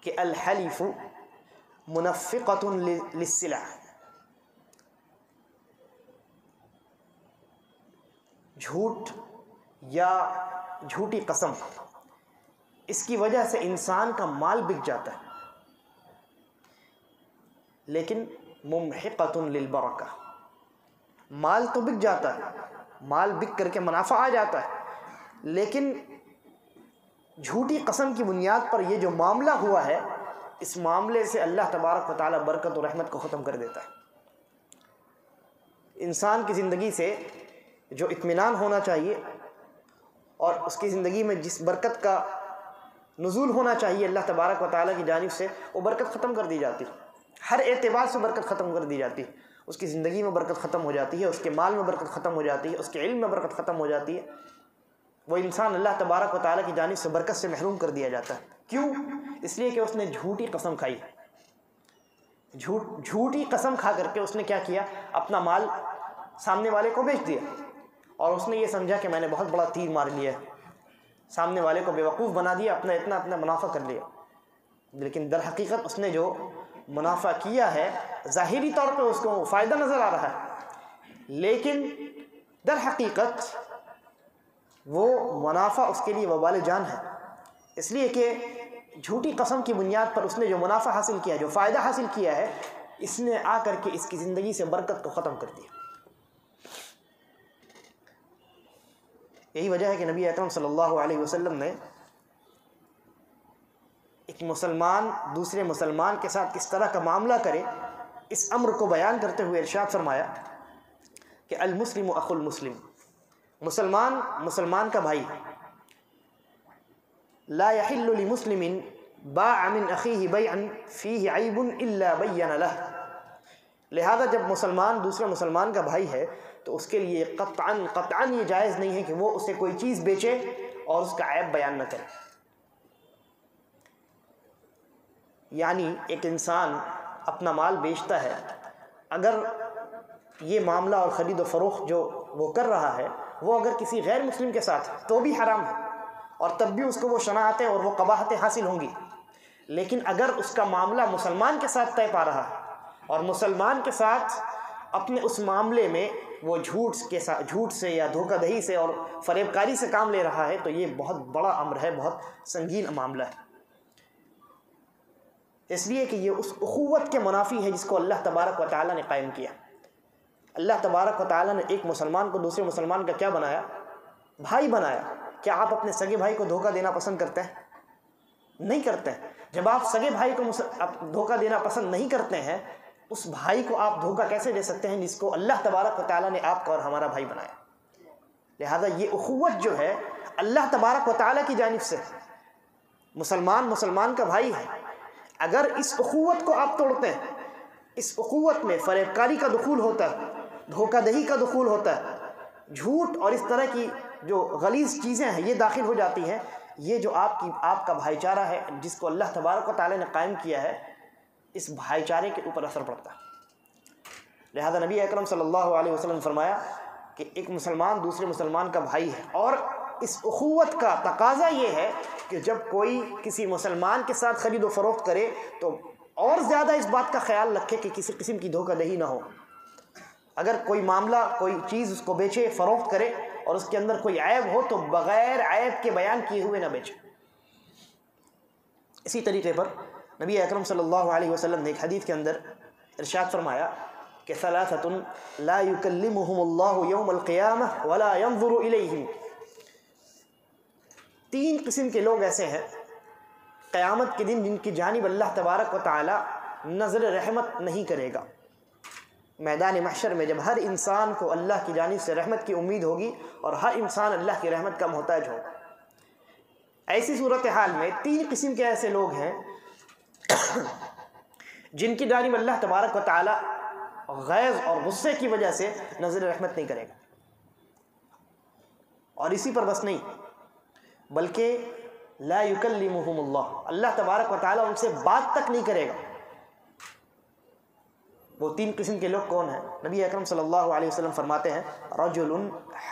کہ الحلف منفقۃ للسلع، جھوٹ یا جھوٹی قسم، اس کی وجہ سے انسان کا مال بک جاتا ہے، لیکن ممحقۃ للبرکہ، مال تو بک جاتا ہے، مال بک کر کے منافع آ جاتا ہے، لیکن جھوٹی قسم کی بنیاد پر یہ جو معاملہ ہوا ہے اس معاملے سے اللہ تبارک و تعالیٰ برکت و رحمت کو ختم کر دیتا ہے۔ انسان کی زندگی سے جو اطمینان ہونا چاہیے اور اس کی زندگی میں جس برکت کا نزول ہونا چاہیے اللہ تبارک و تعالیٰ کی جانب سے، وہ برکت ختم کر دی جاتی ہے، ہر اعتبار سے برکت ختم کر دی جاتی ہے۔ اس کی زندگی میں برکت ختم ہو جاتی ہے، اس کے مال میں برکت ختم ہو جاتی ہے، اس کے علم میں برکت ختم ہو جاتی ہے، وہ انسان اللہ تبارک و تعالیٰ کی جانب سے برکت سے محروم کر دیا جاتا ہے۔ کیوں؟ اس لیے کہ اس نے جھوٹی قسم کھائی، جھوٹی قسم کھا کر کے اس نے کیا کیا؟ اپنا مال سامنے والے کو بیچ دیا، اور اس نے یہ سمجھا کہ میں نے بہت بڑا تیر مار لیا ہے، سامنے والے کو بیوقوف بنا دیا، اپنا اتنا منافع کر لیا، لیکن در حقیقت اس نے جو منافع کیا ہے ظاہری طور پہ اس کو فائدہ نظر آ رہا ہے، لیکن در حقیقت وہ منافع اس کے لیے وبال جان ہے، اس لیے کہ جھوٹی قسم کی بنیاد پر اس نے جو منافع حاصل کیا، جو فائدہ حاصل کیا ہے، اس نے آ کر کے اس کی زندگی سے برکت کو ختم کر دیا۔ یہی وجہ ہے کہ نبی اکرم صلی اللہ علیہ وسلم نے ایک مسلمان دوسرے مسلمان کے ساتھ کس طرح کا معاملہ کرے اس امر کو بیان کرتے ہوئے ارشاد فرمایا کہ المسلم اخو المسلم، مسلمان مسلمان کا بھائی، لا يحل لمسلم باع من اخیہ بیعا فیہ عیب الا بین لہ، لہذا جب مسلمان دوسرے مسلمان کا بھائی ہے تو اس کے لیے قطعاً یہ جائز نہیں ہے کہ وہ اسے کوئی چیز بیچے اور اس کا عیب بیان نہ کرے۔ یعنی ایک انسان اپنا مال بیچتا ہے، اگر یہ معاملہ اور خرید و فروخت جو وہ کر رہا ہے وہ اگر کسی غیر مسلم کے ساتھ تو بھی حرام ہے، اور تب بھی اس کو وہ شناعتیں اور وہ قباحتیں حاصل ہوں گی، لیکن اگر اس کا معاملہ مسلمان کے ساتھ طے پا رہا ہے اور مسلمان کے ساتھ اپنے اس معاملے میں وہ جھوٹ سے یا دھوکہ دہی سے اور فریب کاری سے کام لے رہا ہے تو یہ بہت بڑا امر ہے، بہت سنگین معاملہ ہے، اس لیے کہ یہ اس اخوت کے منافی ہے جس کو اللہ تبارک و تعالیٰ نے قائم کیا۔ اللہ تبارک و تعالیٰ نے ایک مسلمان کو دوسرے مسلمان کا کیا بنایا؟ بھائی بنایا۔ کیا آپ اپنے سگے بھائی کو دھوکہ دینا پسند کرتے ہیں؟ نہیں کرتے ہیں۔ جب آپ سگے بھائی کو دھوکہ دینا پسند نہیں کرتے ہیں، اس بھائی کو آپ دھوکہ کیسے دے سکتے ہیں جس کو اللہ تبارک و تعالیٰ نے آپ کا اور ہمارا بھائی بنایا؟ لہذا یہ اخوت جو ہے اللہ تبارک و تعالیٰ کی جانب سے، مسلمان کا بھائی ہے۔ اگر اس اخوت کو آپ توڑتے ہیں، اس اخوت میں فریب کاری کا دخول ہوتا ہے، دھوکہ دہی کا دخول ہوتا ہے، جھوٹ اور اس طرح کی جو غلیظ چیزیں ہیں یہ داخل ہو جاتی ہیں، یہ جو آپ کا بھائی چارہ ہے جس کو اللہ تبارک و تعالیٰ نے قائم کیا ہے، اس بھائی چارے کے اوپر اثر پڑتا ہے۔ لہذا نبی اکرم صلی اللہ علیہ وسلم نے فرمایا کہ ایک مسلمان دوسرے مسلمان کا بھائی ہے، اور اس اخوت کا تقاضا یہ ہے کہ جب کوئی کسی مسلمان کے ساتھ خرید و فروخت کرے تو اور زیادہ اس بات کا خیال رکھے کہ کسی قسم کی دھوکہ دہی نہ ہو۔ اگر کوئی معاملہ، کوئی چیز اس کو بیچے، فروخت کرے اور اس کے اندر کوئی عیب ہو تو بغیر عیب کے بیان کیے ہوئے نہ بیچے۔ اسی طریقے پر نبی اکرم صلی اللہ علیہ وسلم نے ایک حدیث کے اندر ارشاد فرمایا کہ ثلاثۃ لا یکلمہم اللہ یوم القیامہ ولا ینظر الیہم، تین قسم کے لوگ ایسے ہیں قیامت کے دن جن کی جانب اللہ تبارک و تعالی نظر رحمت نہیں کرے گا۔ میدان محشر میں جب ہر انسان کو اللہ کی جانب سے رحمت کی امید ہوگی اور ہر انسان اللہ کی رحمت کا محتاج ہوگا، ایسی صورتحال میں تین قسم کے ایسے لوگ ہیں جن کی جانب اللہ تبارک و تعالی غیظ اور غصے کی وجہ سے نظر رحمت نہیں کرے گا۔ اور اسی پر بس نہیں، بلکہ لا یکلمہم اللہ، اللہ تبارک و تعالی ان سے بات تک نہیں کرے گا۔ وہ تین قسم کے لوگ کون ہیں؟ نبی اکرم صلی اللہ علیہ وسلم فرماتے ہیں رجل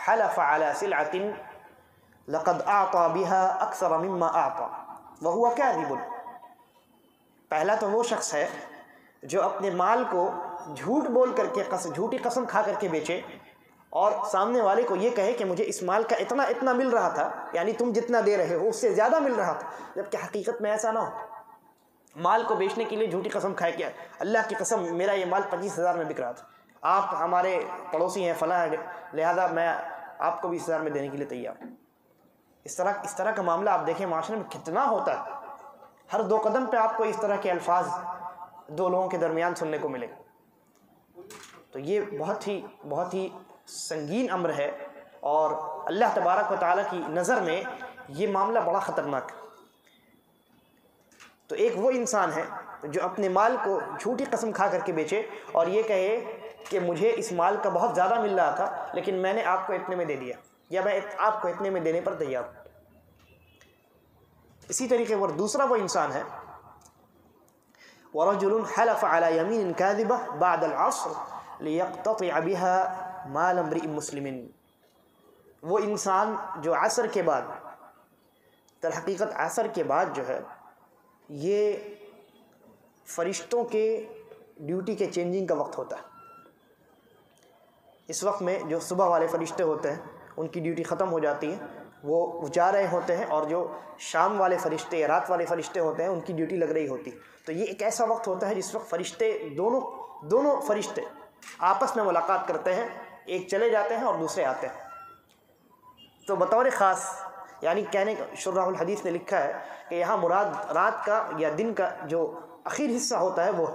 حلف علی سلعۃ لقد اعطى بها اکثر مما اعطى وهو کاذب۔ پہلا تو وہ شخص ہے جو اپنے مال کو جھوٹ بول کر کے، جھوٹی قسم کھا کر کے بیچے اور سامنے والے کو یہ کہے کہ مجھے اس مال کا اتنا مل رہا تھا، یعنی تم جتنا دے رہے ہو اس سے زیادہ مل رہا تھا، جبکہ حقیقت میں ایسا نہ ہو۔ مال کو بیچنے کے لیے جھوٹی قسم کھائے کہ اللہ کی قسم میرا یہ مال 25,000 میں بک رہا تھا، آپ ہمارے پڑوسی ہیں فلاں ہیں، لہذا میں آپ کو 20,000 میں دینے کے لیے تیار ہوں۔ اس طرح کا معاملہ آپ دیکھیں معاشرے میں کتنا ہوتا ہے، ہر دو قدم پہ آپ کو اس طرح کے الفاظ دو لوگوں کے درمیان سننے کو ملے۔ تو یہ بہت ہی سنگین امر ہے، اور اللہ تبارک و تعالیٰ کی نظر میں یہ معاملہ بڑا خطرناک ہے۔ تو ایک وہ انسان ہے جو اپنے مال کو جھوٹی قسم کھا کر کے بیچے اور یہ کہے کہ مجھے اس مال کا بہت زیادہ مل رہا تھا لیکن میں نے آپ کو اتنے میں دے دیا، یا میں آپ کو اتنے میں دینے پر تیار ہوں۔ اسی طریقے پر دوسرا وہ انسان ہے وَرَجُلٌ حَلَفَ عَلَى يَمِينٍ كَاذِبَةٍ بَعْدَ الْعَصْرِ لِيَقْتَطِعَ بِهَا مَالَ امْرِئٍ مُسْلِمٍ، وہ انسان جو عصر کے بعد، در حقیقت عصر کے بعد جو ہے یہ فرشتوں کے ڈیوٹی کے چینجنگ کا وقت ہوتا ہے۔ اس وقت میں جو صبح والے فرشتے ہوتے ہیں ان کی ڈیوٹی ختم ہو جاتی ہے، وہ جا رہے ہوتے ہیں، اور جو شام والے فرشتے یا رات والے فرشتے ہوتے ہیں ان کی ڈیوٹی لگ رہی ہوتی ہے۔ تو یہ ایک ایسا وقت ہوتا ہے جس وقت فرشتے دونوں فرشتے آپس میں ملاقات کرتے ہیں، ایک چلے جاتے ہیں اور دوسرے آتے ہیں۔ تو بطور خاص، یعنی کہنے کا شراح الحدیث نے لکھا ہے کہ یہاں مراد رات کا یا دن کا جو اخیر حصہ ہوتا ہے وہ،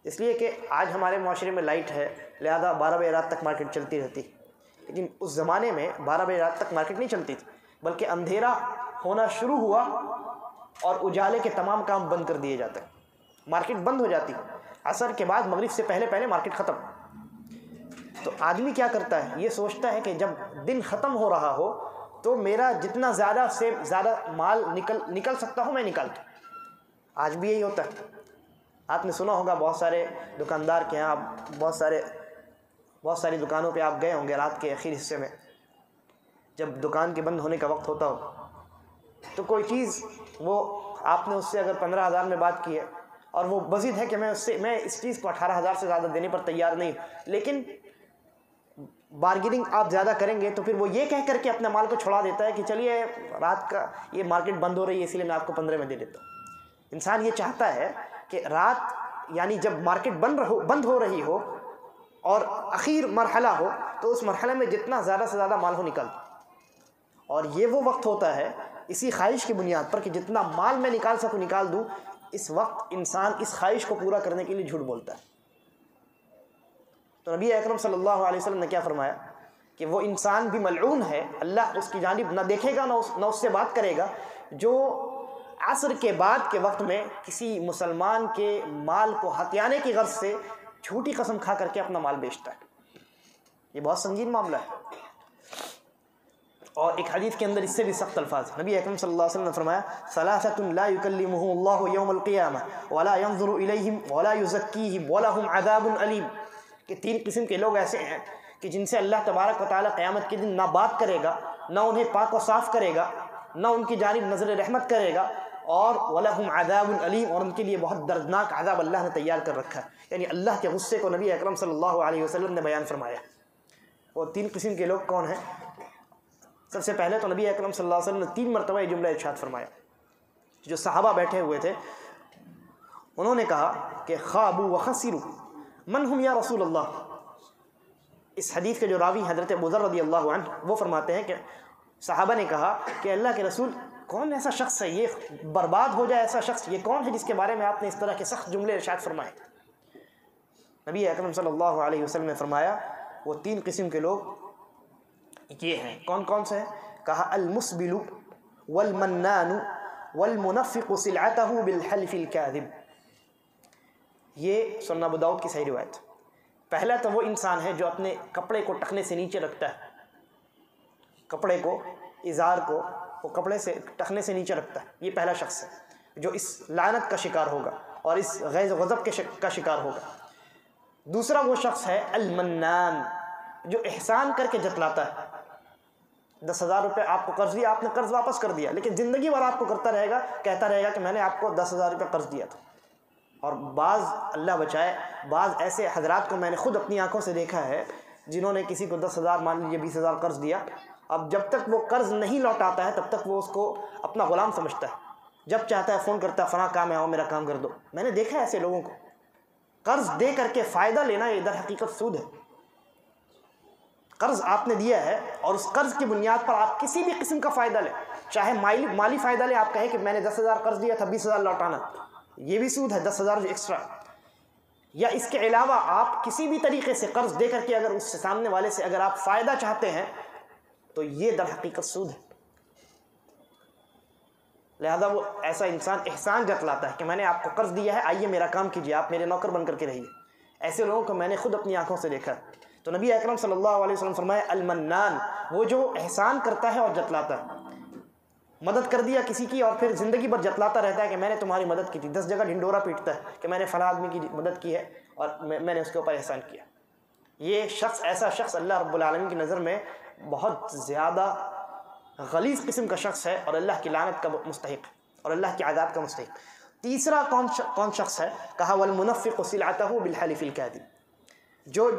اس لیے کہ آج ہمارے معاشرے میں لائٹ ہے لہذا 12 بجے رات تک مارکیٹ چلتی رہتی، لیکن اس زمانے میں 12 بجے رات تک مارکیٹ نہیں چلتی تھی، بلکہ اندھیرا ہونا شروع ہوا اور اجالے کے تمام کام بند کر دیے جاتے ہیں، مارکیٹ بند ہو جاتی، عصر کے بعد مغرب سے پہلے مارکیٹ ختم۔ تو آدمی کیا کرتا ہے، یہ سوچتا ہے کہ جب دن ختم ہو رہا ہو تو میرا جتنا زیادہ سے زیادہ مال نکل سکتا ہوں میں نکالتا ہوں۔ آج بھی یہی ہوتا ہے، آپ نے سنا ہوگا بہت سارے دکاندار کے یہاں، بہت ساری دکانوں پہ آپ گئے ہوں گے رات کے اخیر حصے میں، جب دکان کے بند ہونے کا وقت ہوتا ہو تو کوئی چیز وہ آپ نے اس سے اگر 15,000 میں بات کی ہے اور وہ مزید ہے کہ میں اس چیز کو 18,000 سے زیادہ دینے پر تیار نہیں، لیکن بارگیننگ آپ زیادہ کریں گے تو پھر وہ یہ کہہ کر کے اپنے مال کو چھڑا دیتا ہے کہ چلیے رات کا یہ مارکیٹ بند ہو رہی ہے اسی لیے میں آپ کو 15 میں دے دیتا ہوں۔ انسان یہ چاہتا ہے کہ رات یعنی جب مارکیٹ بند ہو رہی ہو اور اخیر مرحلہ ہو تو اس مرحلے میں جتنا زیادہ سے زیادہ مال ہو نکل، اور یہ وہ وقت ہوتا ہے اسی خواہش کی بنیاد پر کہ جتنا مال میں نکال سکوں نکال دوں، اس وقت انسان اس خواہش کو پورا کرنے کے لیے جھوٹ بولتا ہے۔ تو نبی اکرم صلی اللہ علیہ وسلم نے کیا فرمایا کہ وہ انسان بھی ملعون ہے، اللہ اس کی جانب نہ دیکھے گا نہ اس سے بات کرے گا، جو عصر کے بعد کے وقت میں کسی مسلمان کے مال کو ہتھیانے کی غرض سے جھوٹی قسم کھا کر کے اپنا مال بیچتا ہے۔ یہ بہت سنگین معاملہ ہے۔ اور ایک حدیث کے اندر اس سے بھی سخت الفاظ، نبی اکرم صلی اللہ علیہ وسلم نے فرمایا ثلاثۃ لا يكلمهم الله يوم القيامة ولا ينظر إليهم ولا يزكيهم ولهم عذاب أليم، کہ تین قسم کے لوگ ایسے ہیں کہ جن سے اللہ تبارک و تعالیٰ قیامت کے دن نہ بات کرے گا، نہ انہیں پاک و صاف کرے گا، نہ ان کی جانب نظر رحمت کرے گا، اور وَلَهُمْ عَذَابٌ عَلِيمٌ، اور ان کے لیے بہت دردناک عذاب اللہ نے تیار کر رکھا ہے۔ یعنی اللہ کے غصے کو نبی اکرم صلی اللہ علیہ وسلم نے بیان فرمایا۔ وہ تین قسم کے لوگ کون ہیں؟ سب سے پہلے تو نبی اکرم صلی اللہ علیہ وسلم نے 3 مرتبہ یہ جملہ ارشاد فرمایا۔ جو صحابہ بیٹھے ہوئے تھے انہوں نے کہا کہ خابوا وخسروا من هم یا رسول اللہ۔ اس حدیث کے جو راوی حضرت ابو ذر رضی اللہ عنہ وہ فرماتے ہیں کہ صحابہ نے کہا کہ اللہ کے رسول کون ایسا شخص ہے، یہ برباد ہو جائے ایسا شخص، یہ کون ہے جس کے بارے میں آپ نے اس طرح کے سخت جملے ارشاد فرمائے؟ نبی اکرم صلی اللہ علیہ وسلم نے فرمایا وہ 3 قسم کے لوگ یہ ہیں۔ کون کون سے ہیں؟ کہا المسبل والمنان والمنفق سلعته بالحلف الكاذب۔ یہ سنن ابو داؤد کی صحیح روایت۔ پہلا تو وہ انسان ہے جو اپنے کپڑے کو ٹخنے سے نیچے رکھتا ہے، کپڑے کو، ازار کو وہ کپڑے سے ٹخنے سے نیچے رکھتا ہے، یہ پہلا شخص ہے جو اس لعنت کا شکار ہوگا اور اس غیظ و غضب کا شکار ہوگا۔ دوسرا وہ شخص ہے المنان، جو احسان کر کے جتلاتا ہے۔ 10,000 روپے آپ کو قرض دیا، آپ نے قرض واپس کر دیا، لیکن زندگی بھر آپ کو کرتا رہے گا، کہتا رہے گا کہ میں نے آپ کو 10,000 روپے قرض دیا تھا۔ اور بعض اللہ بچائے بعض ایسے حضرات کو میں نے خود اپنی آنکھوں سے دیکھا ہے جنہوں نے کسی کو 10,000 مان لیجیے 20,000 قرض دیا، اب جب تک وہ قرض نہیں لوٹاتا ہے تب تک وہ اس کو اپنا غلام سمجھتا ہے، جب چاہتا ہے فون کرتا ہے فلاں کام ہے آؤ میرا کام کر دو۔ میں نے دیکھا ہے ایسے لوگوں کو، قرض دے کر کے فائدہ لینا یہ در حقیقت سود ہے۔ قرض آپ نے دیا ہے اور اس قرض کی بنیاد پر آپ کسی بھی قسم کا فائدہ لیں، چاہے مالی فائدہ لیں، آپ کہیں کہ میں نے 10,000 قرض دیا تھا 20,000 لوٹانا، یہ بھی سود ہے، 10,000 جو ایکسٹرا۔ یا اس کے علاوہ آپ کسی بھی طریقے سے قرض دے کر کے اگر اس سے سامنے والے سے اگر آپ فائدہ چاہتے ہیں تو یہ در حقیقت سود ہے۔ لہذا وہ ایسا انسان احسان جتلاتا ہے کہ میں نے آپ کو قرض دیا ہے، آئیے میرا کام کیجیے، آپ میرے نوکر بن کر کے رہیے۔ ایسے لوگوں کو میں نے خود اپنی آنکھوں سے دیکھا۔ تو نبی اکرم صلی اللہ علیہ وسلم فرمایا المنان، وہ جو احسان کرتا ہے اور جتلاتا ہے، مدد کر دیا کسی کی اور پھر زندگی بھر جتلاتا رہتا ہے کہ میں نے تمہاری مدد کی تھی، 10 جگہ ڈھنڈورا پیٹتا ہے کہ میں نے فلاں آدمی کی مدد کی ہے اور میں نے اس کے اوپر احسان کیا۔ یہ شخص ایسا شخص اللہ رب العالمین کی نظر میں بہت زیادہ غلیظ قسم کا شخص ہے اور اللہ کی لعنت کا مستحق اور اللہ کی عذاب کا مستحق۔ تیسرا کون شخص ہے؟ کہا والمنفق سلعته بالحلف الكاذب، جو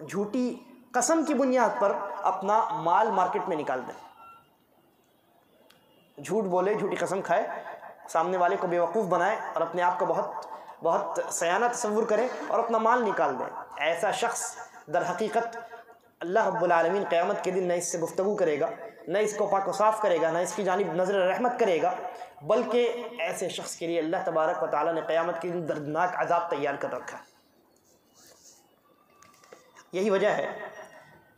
جھوٹی قسم کی بنیاد پر اپنا مال مارکیٹ میں نکال دے، جھوٹ بولے، جھوٹی قسم کھائے، سامنے والے کو بیوقوف بنائے اور اپنے آپ کو بہت سیانہ تصور کرے اور اپنا مال نکال دے۔ ایسا شخص در حقیقت اللہ رب العالمین قیامت کے دن نہ اس سے گفتگو کرے گا، نہ اس کو پاک و صاف کرے گا، نہ اس کی جانب نظر رحمت کرے گا، بلکہ ایسے شخص کے لیے اللہ تبارک و تعالیٰ نے قیامت کے دن دردناک عذاب تیار کر رکھا ہے۔ یہی وجہ ہے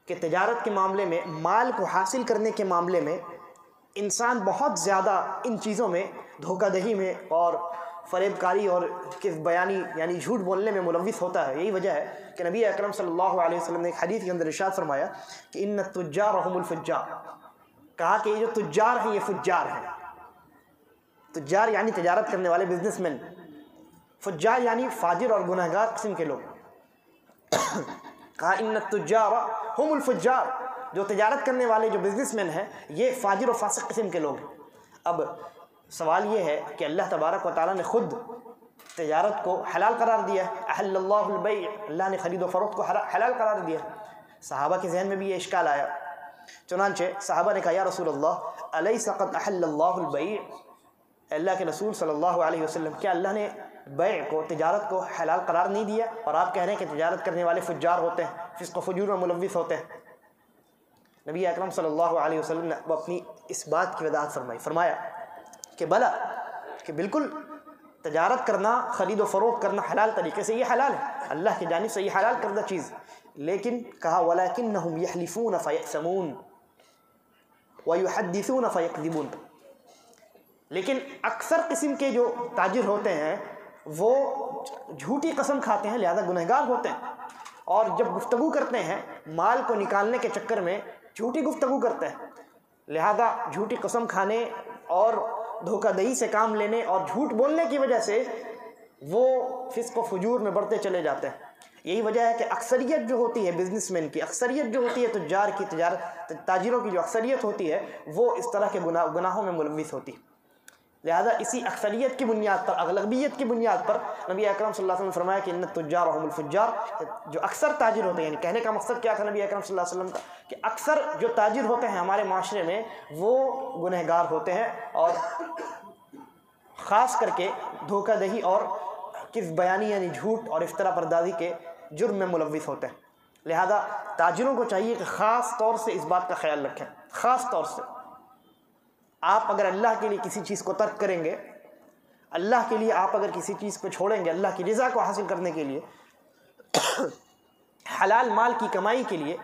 کہ تجارت کے معاملے میں، مال کو حاصل کرنے کے معاملے میں انسان بہت زیادہ ان چیزوں میں دھوکہ دہی میں اور فریب کاری اور کذب بیانی یعنی جھوٹ بولنے میں ملوث ہوتا ہے۔ یہی وجہ ہے کہ نبی اکرم صلی اللہ علیہ وسلم نے ایک حدیث کے اندر ارشاد فرمایا کہ ان التجار هم الفجار، کہا کہ یہ جو تجار ہیں یہ فجار ہیں۔ تجار یعنی تجارت کرنے والے بزنس مین، فجار یعنی فاجر اور گنہگار قسم کے لوگ۔ کہا ان التجار هم الفجار، جو تجارت کرنے والے جو بزنس مین ہیں یہ فاجر و فاسق قسم کے لوگ ہیں۔ اب سوال یہ ہے کہ اللہ تبارک و تعالیٰ نے خود تجارت کو حلال قرار دیا، احل اللہ البیع، اللہ نے خرید و فروخت کو حلال قرار دیا۔ صحابہ کے ذہن میں بھی یہ اشکال آیا، چنانچہ صحابہ نے کہا یا رسول اللہ الیس قد احل اللہ البیع، اللہ کے رسول صلی اللہ علیہ وسلم کیا اللہ نے بیع کو، تجارت کو حلال قرار نہیں دیا؟ اور آپ کہہ رہے ہیں کہ تجارت کرنے والے فجار ہوتے ہیں، فسق و فجور میں ملوث ہوتے ہیں۔ نبی اکرم صلی اللہ علیہ وسلم نے اپنی اس بات کی وضاحت فرمایا کہ بلا کہ بالکل تجارت کرنا، خرید و فروخت کرنا حلال طریقے سے یہ حلال ہے، اللہ کی جانب سے یہ حلال کردہ چیز، لیکن کہا وَلَكِنَّهُمْ يَحْلِفُونَ فَيَأْثَمُونَ وَيُحَدِّثُونَ فَيَكْذِبُونَ، لیکن اکثر قسم کے جو تاجر ہوتے ہیں وہ جھوٹی قسم کھاتے ہیں، لہذا گنہگار ہوتے ہیں، اور جب گفتگو کرتے ہیں مال کو نکالنے کے چکر میں جھوٹی گفتگو کرتے ہیں، لہذا جھوٹی قسم کھانے اور دھوکہ دہی سے کام لینے اور جھوٹ بولنے کی وجہ سے وہ فسق و فجور میں بڑھتے چلے جاتے ہیں۔ یہی وجہ ہے کہ اکثریت جو ہوتی ہے بزنس مین کی، اکثریت جو ہوتی ہے تجار کی، تاجروں کی جو اکثریت ہوتی ہے وہ اس طرح کے گناہوں میں ملوث ہوتی ہے۔ لہذا اسی اکثریت کی بنیاد پر، اغلبیت کی بنیاد پر نبی اکرم صلی اللہ علیہ وسلم نے فرمایا کہ ان التجار هم الفجار، جو اکثر تاجر ہوتے ہیں، یعنی کہنے کا مقصد کیا تھا نبی اکرم صلی اللہ علیہ وسلم کا کہ اکثر جو تاجر ہوتے ہیں ہمارے معاشرے میں وہ گنہگار ہوتے ہیں، اور خاص کر کے دھوکہ دہی اور کذب بیانی یعنی جھوٹ اور افترا پردازی کے جرم میں ملوث ہوتے ہیں۔ لہذا تاجروں کو چاہیے کہ خاص طور سے اس بات کا خیال رکھیں، خاص طور سے آپ اگر اللہ کے لیے کسی چیز کو ترک کریں گے، اللہ کے لیے آپ اگر کسی چیز کو چھوڑیں گے، اللہ کی رضا کو حاصل کرنے کے لیے، حلال مال کی کمائی کے لیے،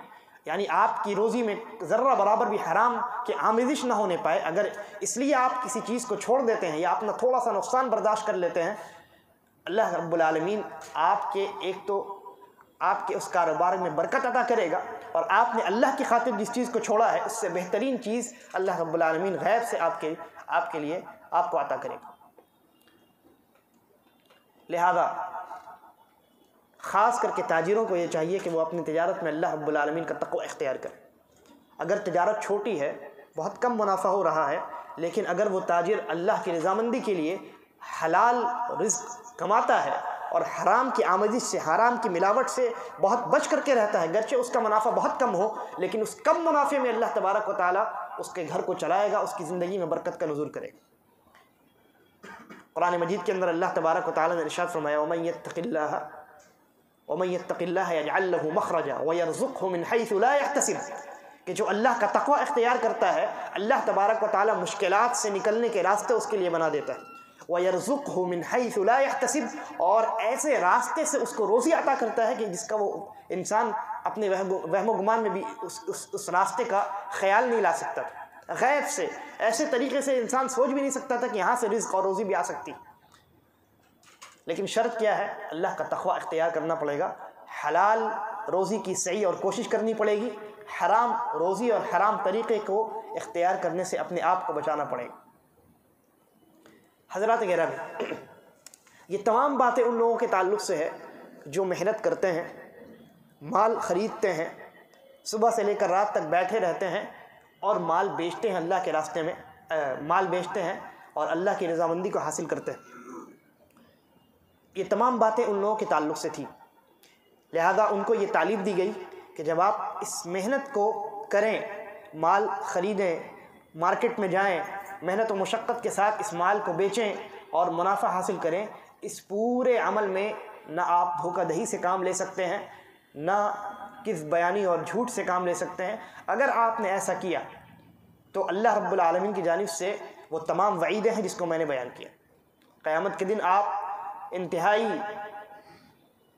یعنی آپ کی روزی میں ذرہ برابر بھی حرام کی آمیزش نہ ہونے پائے، اگر اس لیے آپ کسی چیز کو چھوڑ دیتے ہیں یا اپنا تھوڑا سا نقصان برداشت کر لیتے ہیں، اللہ رب العالمین آپ کے ایک تو آپ کے اس کاروبار میں برکت عطا کرے گا، اور آپ نے اللہ کی خاطر جس چیز کو چھوڑا ہے اس سے بہترین چیز اللہ رب العالمین غیب سے آپ کے لیے آپ کو عطا کرے گا۔ لہذا خاص کر کے تاجروں کو یہ چاہیے کہ وہ اپنی تجارت میں اللہ رب العالمین کا تقوی اختیار کریں۔ اگر تجارت چھوٹی ہے، بہت کم منافع ہو رہا ہے، لیکن اگر وہ تاجر اللہ کی رضامندی کے لیے حلال رزق کماتا ہے اور حرام کی آمیزش سے، حرام کی ملاوٹ سے بہت بچ کر کے رہتا ہے، گرچہ اس کا منافع بہت کم ہو، لیکن اس کم منافع میں اللہ تبارک و تعالیٰ اس کے گھر کو چلائے گا، اس کی زندگی میں برکت کا نزول کرے گا۔ قرآن مجید کے اندر اللہ تبارک و تعالیٰ نے ارشاد فرمایا وَمَن يَتَّقِ اللَّهَ يَجْعَلْ لَهُ مَخْرَجًا وَيَرْزُقْهُ مِنْ حَيْثُ لَا يَحْتَسِبُ، کہ جو اللہ کا تقوی اختیار کرتا ہے اللہ تبارک و تعالیٰ مشکلات سے نکلنے کے راستے اس کے لیے بنا دیتا ہے، وَيَرْزُقْهُ مِنْ حَيْثُ لَا يَحْتَسِبُ، اور ایسے راستے سے اس کو روزی عطا کرتا ہے کہ جس کا وہ انسان اپنے وہم و گمان میں بھی اس راستے کا خیال نہیں لا سکتا تھا، غیب سے ایسے طریقے سے انسان سوچ بھی نہیں سکتا تھا کہ یہاں سے رزق اور روزی بھی آ سکتی۔ لیکن شرط کیا ہے؟ اللہ کا تقوی اختیار کرنا پڑے گا، حلال روزی کی سعی اور کوشش کرنی پڑے گی، حرام روزی اور حرام طریقے کو اختیار کرنے سے اپنے آپ کو بچانا پڑے گا۔ حضرات گرامی، یہ تمام باتیں ان لوگوں کے تعلق سے ہے جو محنت کرتے ہیں، مال خریدتے ہیں، صبح سے لے کر رات تک بیٹھے رہتے ہیں اور مال بیچتے ہیں، اللہ کے راستے میں مال بیچتے ہیں اور اللہ کی رضامندی کو حاصل کرتے ہیں۔ یہ تمام باتیں ان لوگوں کے تعلق سے تھیں، لہذا ان کو یہ تعلیم دی گئی کہ جب آپ اس محنت کو کریں، مال خریدیں، مارکیٹ میں جائیں، محنت و مشقت کے ساتھ اس مال کو بیچیں اور منافع حاصل کریں، اس پورے عمل میں نہ آپ دھوکہ دہی سے کام لے سکتے ہیں، نہ کذب بیانی اور جھوٹ سے کام لے سکتے ہیں۔ اگر آپ نے ایسا کیا تو اللہ رب العالمین کی جانب سے وہ تمام وعیدیں ہیں جس کو میں نے بیان کیا، قیامت کے دن آپ انتہائی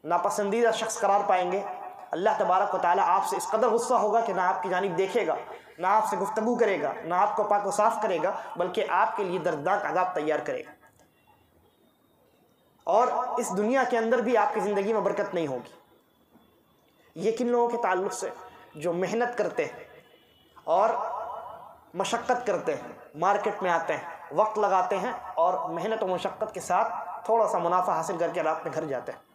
ناپسندیدہ شخص قرار پائیں گے۔ اللہ تبارک و تعالیٰ آپ سے اس قدر غصہ ہوگا کہ نہ آپ کی جانب دیکھے گا، نہ آپ سے گفتگو کرے گا، نہ آپ کو پاک و صاف کرے گا، بلکہ آپ کے لیے دردناک عذاب تیار کرے گا، اور اس دنیا کے اندر بھی آپ کی زندگی میں برکت نہیں ہوگی۔ یہ کن لوگوں کے تعلق سے؟ جو محنت کرتے ہیں اور مشقت کرتے ہیں، مارکیٹ میں آتے ہیں، وقت لگاتے ہیں اور محنت و مشقت کے ساتھ تھوڑا سا منافع حاصل کر کے رات میں گھر جاتے ہیں۔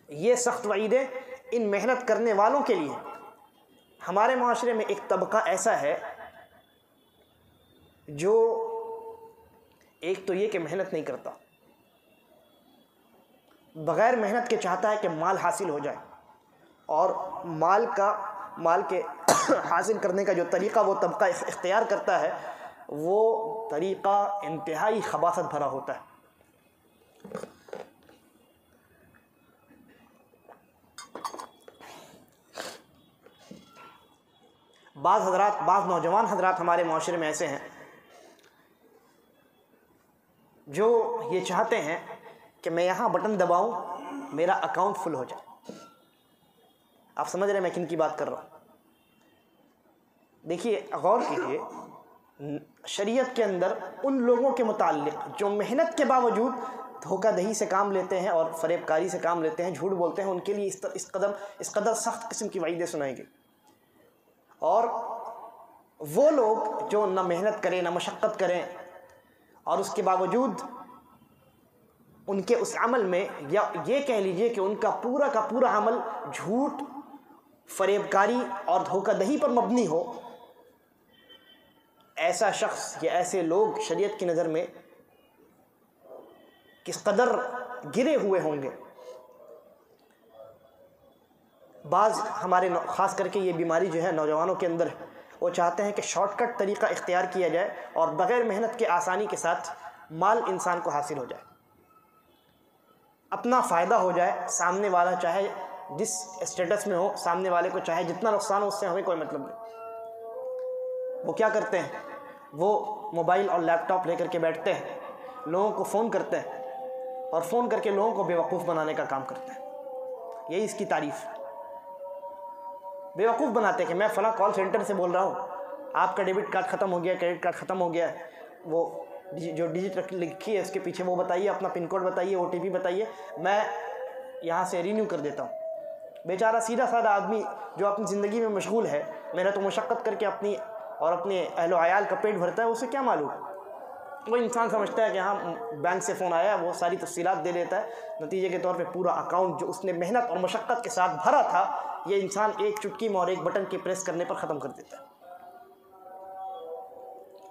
یہ سخت وعیدیں ان محنت کرنے والوں کے لیے۔ ہمارے معاشرے میں ایک طبقہ ایسا ہے جو ایک تو یہ کہ محنت نہیں کرتا، بغیر محنت کے چاہتا ہے کہ مال حاصل ہو جائے، اور مال کے حاصل کرنے کا جو طریقہ وہ طبقہ اختیار کرتا ہے وہ طریقہ انتہائی خباثت بھرا ہوتا ہے۔ بعض نوجوان حضرات ہمارے معاشرے میں ایسے ہیں جو یہ چاہتے ہیں کہ میں یہاں بٹن دباؤں میرا اکاؤنٹ فل ہو جائے۔ آپ سمجھ رہے ہیں میں کن کی بات کر رہا ہوں؟ دیکھیے غور کیجیے، شریعت کے اندر ان لوگوں کے متعلق جو محنت کے باوجود دھوکہ دہی سے کام لیتے ہیں اور فریب کاری سے کام لیتے ہیں، جھوٹ بولتے ہیں، ان کے لیے اس قدر سخت قسم کی وعیدیں سنائیں گے۔ اور وہ لوگ جو نہ محنت کریں نہ مشقت کریں اور اس کے باوجود ان کے اس عمل میں، یا یہ کہہ لیجئے کہ ان کا پورا عمل جھوٹ، فریب کاری اور دھوکہ دہی پر مبنی ہو، ایسا شخص یا ایسے لوگ شریعت کی نظر میں کس قدر گرے ہوئے ہوں گے۔ بعض ہمارے خاص کر کے یہ بیماری جو ہے نوجوانوں کے اندر، وہ چاہتے ہیں کہ شارٹ کٹ طریقہ اختیار کیا جائے اور بغیر محنت کے آسانی کے ساتھ مال انسان کو حاصل ہو جائے، اپنا فائدہ ہو جائے، سامنے والا چاہے جس اسٹیٹس میں ہو، سامنے والے کو چاہے جتنا نقصان ہو، اس سے ہمیں کوئی مطلب نہیں۔ وہ کیا کرتے ہیں؟ وہ موبائل اور لیپ ٹاپ لے کر کے بیٹھتے ہیں، لوگوں کو فون کرتے ہیں اور فون کر کے لوگوں کو بیوقوف بنانے کا کام کرتے ہیں۔ یہی اس کی تعریف، بیوقوف بناتے ہیں کہ میں فلاں کال سینٹر سے بول رہا ہوں، آپ کا ڈیبٹ کارڈ ختم ہو گیا، کریڈٹ کارڈ ختم ہو گیا ہے، وہ جو ڈیجٹ لکھی ہے اس کے پیچھے وہ بتائیے، اپنا پن کوڈ بتائیے، او ٹی پی بتائیے، میں یہاں سے رینیو کر دیتا ہوں۔ بیچارہ سیدھا سادہ آدمی جو اپنی زندگی میں مشغول ہے، محنت و مشقت کر کے اپنی اور اپنے اہل و عیال کا پیٹ بھرتا ہے، اسے کیا معلوم؟ وہ انسان سمجھتا ہے کہ ہاں بینک سے فون آیا، وہ ساری تفصیلات دے دیتا ہے، نتیجے کے طور پہ پورا اکاؤنٹ جو اس نے محنت اور مشقت کے ساتھ بھرا تھا، یہ انسان ایک چٹکی میں اور ایک بٹن کے پریس کرنے پر ختم کر دیتا ہے۔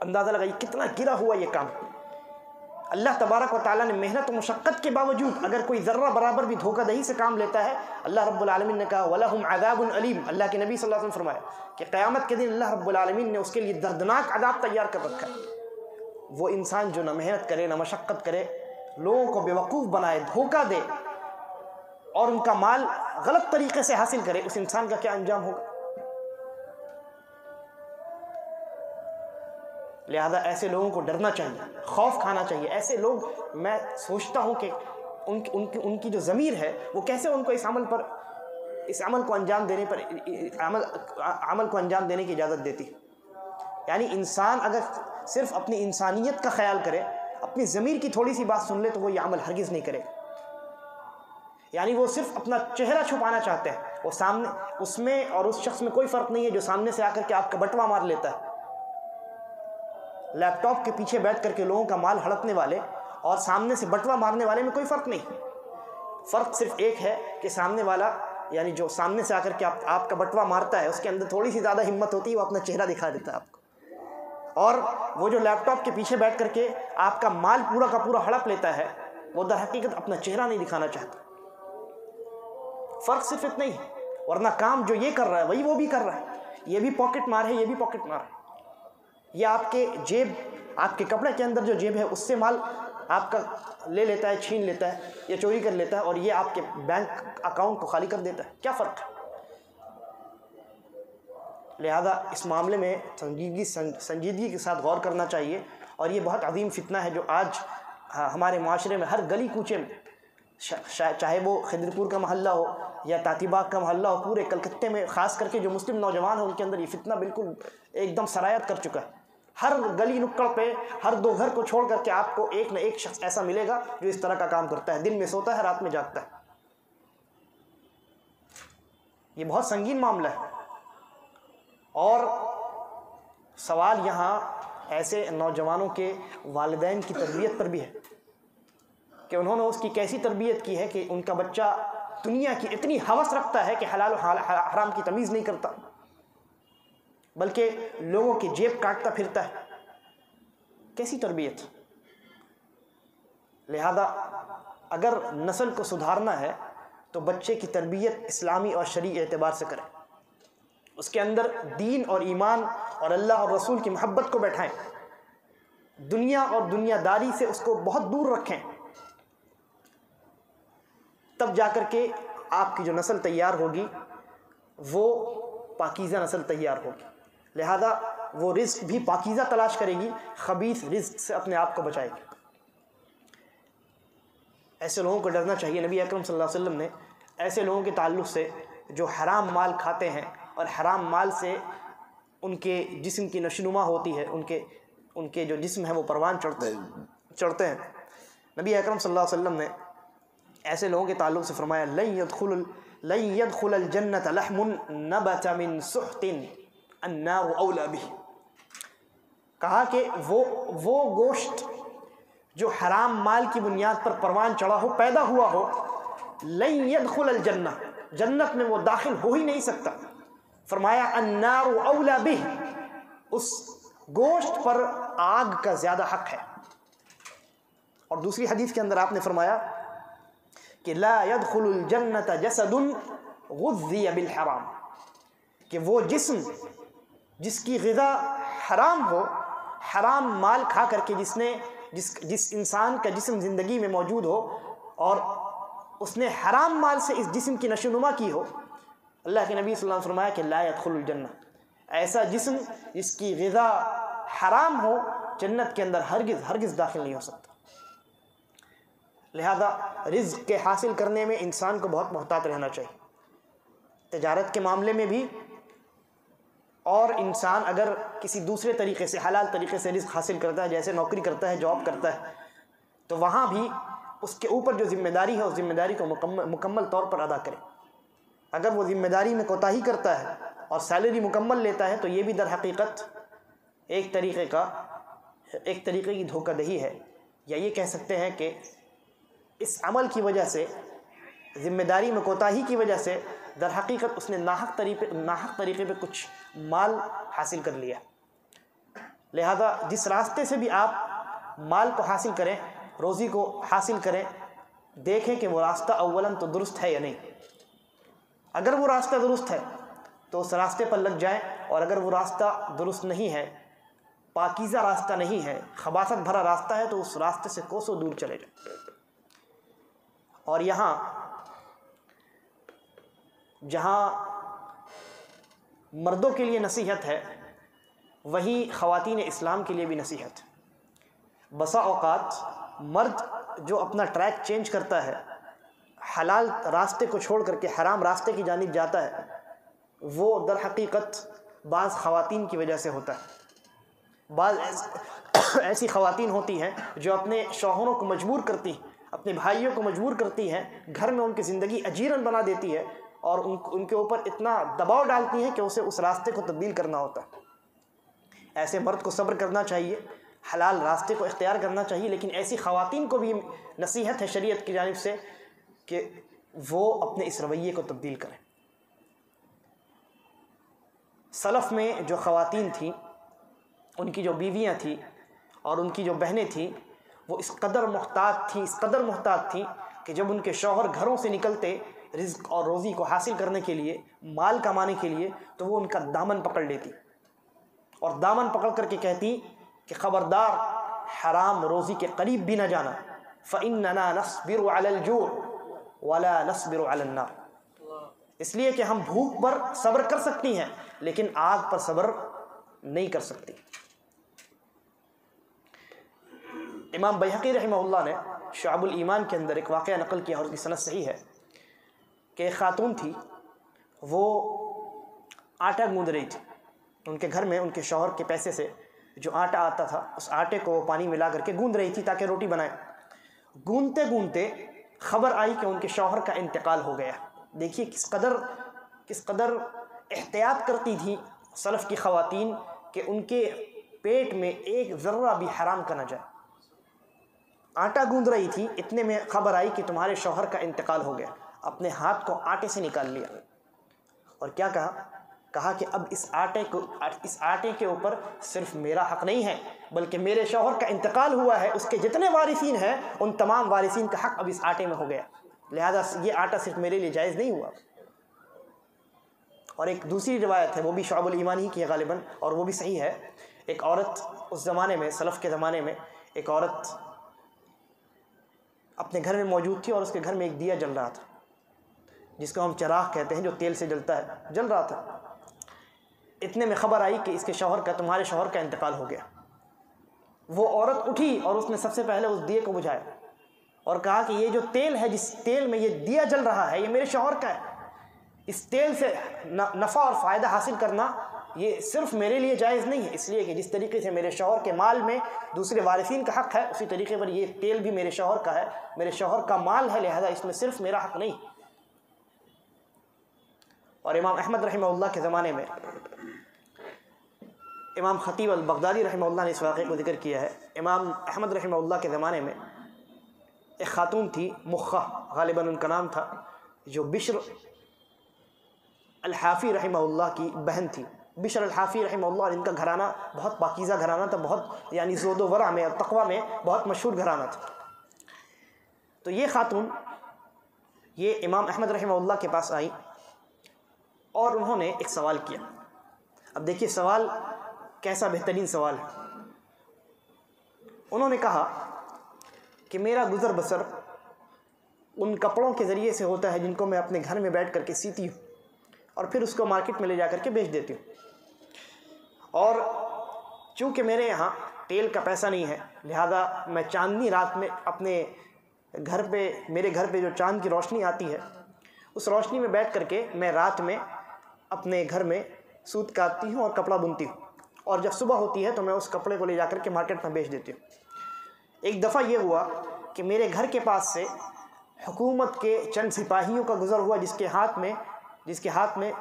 اندازہ لگائیے کتنا گرا ہوا یہ کام۔ اللہ تبارک و تعالیٰ نے محنت و مشقت کے باوجود اگر کوئی ذرہ برابر بھی دھوکہ دہی سے کام لیتا ہے، اللہ رب العالمین نے کہا وَلَهُمْ عَذَابٌ عَلِيمٌ، اللہ کے نبی صلی اللہ علیہ وسلم فرمایا کہ قیامت کے دن اللہ رب العالمین نے اس کے لیے دردناک عذاب تیار کر رکھا ہے۔ وہ انسان جو نہ محنت کرے نہ مشقت کرے، لوگوں کو بیوقوف بنائے، دھوکہ دے اور ان کا مال غلط طریقے سے حاصل کرے، اس انسان کا کیا انجام ہوگا؟ لہذا ایسے لوگوں کو ڈرنا چاہیے، خوف کھانا چاہیے۔ ایسے لوگ، میں سوچتا ہوں کہ ان کی جو ضمیر ہے وہ کیسے ان کو اس عمل کو انجام دینے پر عمل کو انجام دینے کی اجازت دیتی۔ یعنی انسان اگر صرف اپنی انسانیت کا خیال کرے، اپنی ضمیر کی تھوڑی سی بات سن لے، تو وہ یہ عمل ہرگز نہیں کرے گا۔ یعنی وہ صرف اپنا چہرہ چھپانا چاہتے ہیں، وہ سامنے اس میں اور اس شخص میں کوئی فرق نہیں ہے جو سامنے سے آ کر کے آپ کا بٹوا مار لیتا ہے۔ لیپ ٹاپ کے پیچھے بیٹھ کر کے لوگوں کا مال ہڑپنے والے اور سامنے سے بٹوا مارنے والے میں کوئی فرق نہیں۔ فرق صرف ایک ہے کہ سامنے والا، یعنی جو سامنے سے آ کر کے آپ کا بٹوا مارتا ہے، اس کے اندر تھوڑی سی زیادہ ہمت ہوتی ہے، وہ اپنا چہرہ دکھا دیتا ہے آپ کو، اور وہ جو لیپ ٹاپ کے پیچھے بیٹھ کر کے آپ کا مال پورا کا پورا ہڑپ لیتا ہے، وہ در حقیقت اپنا چہرہ نہیں دکھانا چاہتا۔ فرق صرف اتنا ہی ہے، ورنہ کام جو یہ کر رہا ہے وہی وہ بھی کر رہا ہے۔ یہ بھی پاکٹ مار ہے، یہ بھی پاکٹ مار ہے۔ یہ آپ کے جیب، آپ کے کپڑے کے اندر جو جیب ہے اس سے مال آپ کا لے لیتا ہے، چھین لیتا ہے یا چوری کر لیتا ہے، اور یہ آپ کے بینک اکاؤنٹ کو خالی کر دیتا ہے۔ کیا فرق ہے؟ لہذا اس معاملے میں سنجیدگی کے ساتھ غور کرنا چاہیے، اور یہ بہت عظیم فتنہ ہے جو آج ہمارے معاشرے میں ہر گلی کوچے میں، چاہے وہ خدرپور کا محلہ ہو یا تاتی باغ کا محلہ ہو، پورے کلکتے میں خاص کر کے جو مسلم نوجوان ہیں ان کے اندر یہ فتنہ بالکل ایک دم سرایت کر چکا ہے۔ ہر گلی نکڑ پہ، ہر دو گھر کو چھوڑ کر کے آپ کو ایک نہ ایک شخص ایسا ملے گا جو اس طرح کا کام کرتا ہے، دن میں سوتا ہے، رات میں جاگتا ہے۔ یہ بہت سنگین معاملہ ہے، اور سوال یہاں ایسے نوجوانوں کے والدین کی تربیت پر بھی ہے کہ انہوں نے اس کی کیسی تربیت کی ہے کہ ان کا بچہ دنیا کی اتنی ہوس رکھتا ہے کہ حلال و حرام کی تمیز نہیں کرتا، بلکہ لوگوں کی جیب کاٹتا پھرتا ہے۔ کیسی تربیت؟ لہذا اگر نسل کو سدھارنا ہے تو بچے کی تربیت اسلامی اور شرعی اعتبار سے کریں، اس کے اندر دین اور ایمان اور اللہ اور رسول کی محبت کو بیٹھائیں، دنیا اور دنیا داری سے اس کو بہت دور رکھیں، تب جا کر کے آپ کی جو نسل تیار ہوگی وہ پاکیزہ نسل تیار ہوگی۔ لہذا وہ رزق بھی پاکیزہ تلاش کرے گی، خبیث رزق سے اپنے آپ کو بچائے گی۔ ایسے لوگوں کو ڈرنا چاہیے۔ نبی اکرم صلی اللہ علیہ وسلم نے ایسے لوگوں کے تعلق سے جو حرام مال کھاتے ہیں اور حرام مال سے ان کے جسم کی نشوونما ہوتی ہے، ان کے جو جسم ہے وہ پروان چڑھتے ہیں، نبی اکرم صلی اللہ علیہ وسلم نے ایسے لوگوں کے تعلق سے فرمایا لن يدخل الجنة لحم نبت من سحت النار اولی به، کہا کہ وہ گوشت جو حرام مال کی بنیاد پر پروان چڑھا ہو، پیدا ہوا ہو، لن يدخل الجنہ، جنت میں وہ داخل ہو ہی نہیں سکتا۔ فرمایا النار اولی به، اس گوشت پر آگ کا زیادہ حق ہے۔ اور دوسری حدیث کے اندر آپ نے فرمایا کہ لا يدخل الجنة جسد غذی بالحرام، کہ وہ جسم جس کی غذا حرام ہو، حرام مال کھا کر کے جس انسان کا جسم زندگی میں موجود ہو اور اس نے حرام مال سے اس جسم کی نشوونما کی ہو، اللہ کے نبی صلی اللہ علیہ وسلم نے فرمایا کہ لا يدخل الجنہ، ایسا جسم جس کی غذا حرام ہو جنت کے اندر ہرگز داخل نہیں ہو سکتا۔ لہذا رزق کے حاصل کرنے میں انسان کو بہت محتاط رہنا چاہیے، تجارت کے معاملے میں بھی، اور انسان اگر کسی دوسرے طریقے سے حلال طریقے سے رزق حاصل کرتا ہے، جیسے نوکری کرتا ہے، جاب کرتا ہے، تو وہاں بھی اس کے اوپر جو ذمہ داری ہے اس ذمہ داری کو مکمل طور پر ادا کرے۔ اگر وہ ذمہ داری میں کوتاہی کرتا ہے اور سیلری مکمل لیتا ہے تو یہ بھی در حقیقت ایک طریقے کی دھوکہ دہی ہے، یا یہ کہہ سکتے ہیں کہ اس عمل کی وجہ سے، ذمہ داری میں کوتاہی کی وجہ سے در حقیقت اس نے ناحق طریقے پہ کچھ مال حاصل کر لیا۔ لہذا جس راستے سے بھی آپ مال کو حاصل کریں، روزی کو حاصل کریں، دیکھیں کہ وہ راستہ اولاً تو درست ہے یا نہیں۔ اگر وہ راستہ درست ہے تو اس راستے پر لگ جائیں، اور اگر وہ راستہ درست نہیں ہے، پاکیزہ راستہ نہیں ہے، خباثت بھرا راستہ ہے، تو اس راستے سے کوسوں دور چلے جائیں۔ اور یہاں جہاں مردوں کے لیے نصیحت ہے، وہیں خواتین اسلام کے لیے بھی نصیحت ہے۔ بسا اوقات مرد جو اپنا ٹریک چینج کرتا ہے، حلال راستے کو چھوڑ کر کے حرام راستے کی جانب جاتا ہے، وہ در حقیقت بعض خواتین کی وجہ سے ہوتا ہے۔ بعض ایسی خواتین ہوتی ہیں جو اپنے شوہروں کو مجبور کرتی ہیں، اپنے بھائیوں کو مجبور کرتی ہیں، گھر میں ان کی زندگی اجیرن بنا دیتی ہے، اور ان کے اوپر اتنا دباؤ ڈالتی ہیں کہ اسے اس راستے کو تبدیل کرنا ہوتا ہے۔ ایسے مرد کو صبر کرنا چاہیے، حلال راستے کو اختیار کرنا چاہیے، لیکن ایسی خواتین کو بھی نصیحت ہے شریعت کی جانب سے کہ وہ اپنے اس رویے کو تبدیل کریں۔ سلف میں جو خواتین تھیں، ان کی جو بیویاں تھیں اور ان کی جو بہنیں تھیں، وہ اس قدر محتاط تھیں کہ جب ان کے شوہر گھروں سے نکلتے رزق اور روزی کو حاصل کرنے کے لیے، مال کمانے کے لیے، تو وہ ان کا دامن پکڑ لیتی اور دامن پکڑ کر کے کہتی کہ خبردار حرام روزی کے قریب بھی نہ جانا، فَإِنَّنَا نَصْبِرُ عَلَى الْجُوعِ وَلَا نَصْبِرُ عَلَى النَّارِ، اس لیے کہ ہم بھوک پر صبر کر سکتی ہیں لیکن آگ پر صبر نہیں کر سکتی۔ امام بیہقی رحمہ اللہ نے شعب الایمان کے اندر ایک واقعہ نقل کیا، اور اس کی سند صحیح ہے، کہ ایک خاتون تھی، وہ آٹا گوندھ رہی تھی۔ ان کے گھر میں ان کے شوہر کے پیسے سے جو آٹا آتا تھا، اس آٹے کو پانی ملا کر کے گوندھ رہی تھی تاکہ روٹی بنائے۔ گوندھتے گوندھتے خبر آئی کہ ان کے شوہر کا انتقال ہو گیا۔ دیکھیے کس قدر احتیاط کرتی تھی سلف کی خواتین کہ ان کے پیٹ میں ایک ذرہ بھی حرام کا نہ جائے۔ آٹا گوندھ رہی تھی، اتنے میں خبر آئی کہ تمہارے شوہر کا انتقال ہو گیا۔ اپنے ہاتھ کو آٹے سے نکال لیا اور کیا کہا کہ اب اس آٹے کے اوپر صرف میرا حق نہیں ہے بلکہ میرے شوہر کا انتقال ہوا ہے، اس کے جتنے وارثین ہیں ان تمام وارثین کا حق اب اس آٹے میں ہو گیا، لہذا یہ آٹا صرف میرے لیے جائز نہیں ہوا۔ اور ایک دوسری روایت ہے، وہ بھی شعب الایمان ہی کی ہے غالباً، اور وہ بھی صحیح ہے۔ ایک عورت اس زمانے میں، سلف کے زمانے میں، ایک عورت اپنے گھر میں موجود تھی اور اس کے گھر میں ایک دیا جل رہا تھا، جس کو ہم چراغ کہتے ہیں، جو تیل سے جلتا ہے، جل رہا تھا۔ اتنے میں خبر آئی کہ اس کے شوہر کا، تمہارے شوہر کا انتقال ہو گیا۔ وہ عورت اٹھی اور اس نے سب سے پہلے اس دیے کو بجھایا اور کہا کہ یہ جو تیل ہے، جس تیل میں یہ دیا جل رہا ہے، یہ میرے شوہر کا ہے۔ اس تیل سے نفع اور فائدہ حاصل کرنا یہ صرف میرے لیے جائز نہیں ہے، اس لیے کہ جس طریقے سے میرے شوہر کے مال میں دوسرے وارثین کا حق ہے، اسی طریقے پر یہ تیل بھی میرے شوہر کا ہے، میرے شوہر کا مال ہے، لہذا اس میں صرف میرا حق نہیں۔ اور امام احمد رحمہ اللہ کے زمانے میں، امام خطیب البغدادی رحمہ اللہ نے اس واقعے کو ذکر کیا ہے، امام احمد رحمہ اللہ کے زمانے میں ایک خاتون تھی، مخہ غالباً ان کا نام تھا، جو بشر الحافی رحمہ اللہ کی بہن تھی۔ بشر الحافی رحمہ اللہ، اور ان کا گھرانہ بہت پاکیزہ گھرانہ تھا، بہت یعنی زہد و ورع میں اور تقوی میں بہت مشہور گھرانہ تھا۔ تو یہ خاتون یہ امام احمد رحمہ اللہ کے پاس آئی اور انہوں نے ایک سوال کیا۔ اب دیکھیے سوال کیسا بہترین سوال ہے۔ انہوں نے کہا کہ میرا گزر بسر ان کپڑوں کے ذریعے سے ہوتا ہے جن کو میں اپنے گھر میں بیٹھ کر کے سیتی ہوں اور پھر اس کو مارکیٹ میں لے جا کر کے بیچ دیتی ہوں، اور چونکہ میرے یہاں تیل کا پیسہ نہیں ہے، لہذا میں چاندنی رات میں اپنے گھر پہ، میرے گھر پہ جو چاند کی روشنی آتی ہے، اس روشنی میں بیٹھ کر کے میں رات میں اپنے گھر میں سوت کاٹتی ہوں اور کپڑا بنتی ہوں، اور جب صبح ہوتی ہے تو میں اس کپڑے کو لے جا کر کے مارکیٹ میں بیچ دیتی ہوں۔ ایک دفعہ یہ ہوا کہ میرے گھر کے پاس سے حکومت کے چند سپاہیوں کا گزر ہوا، جس کے ہاتھ میں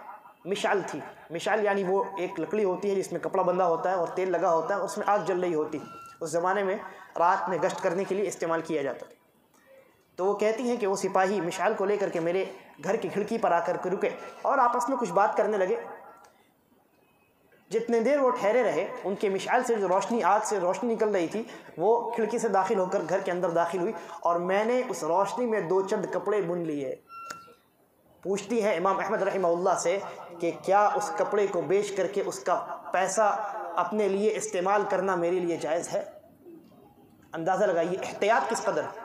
مشعل تھی۔ مشعل یعنی وہ ایک لکڑی ہوتی ہے جس میں کپڑا بندھا ہوتا ہے اور تیل لگا ہوتا ہے، اور اس میں آگ جل رہی ہوتی ہے۔ اس زمانے میں رات میں گشت کرنے کے لیے استعمال کیا جاتا تھا۔ تو وہ کہتی ہیں کہ وہ سپاہی مشعل کو لے کر کے میرے گھر کی کھڑکی پر آ کر کے رکے اور آپس میں کچھ بات کرنے لگے۔ جتنے دیر وہ ٹھہرے رہے، ان کے مشعل سے جو روشنی، آگ سے روشنی نکل رہی تھی، وہ کھڑکی سے داخل ہو کر گھر کے اندر داخل ہوئی، اور میں نے اس روشنی میں دو چند کپڑے بن لیے۔ پوچھتی ہے امام احمد رحمہ اللہ سے کہ کیا اس کپڑے کو بیچ کر کے اس کا پیسہ اپنے لیے استعمال کرنا میرے لیے جائز ہے؟ اندازہ لگائیے احتیاط کس قدر ہے۔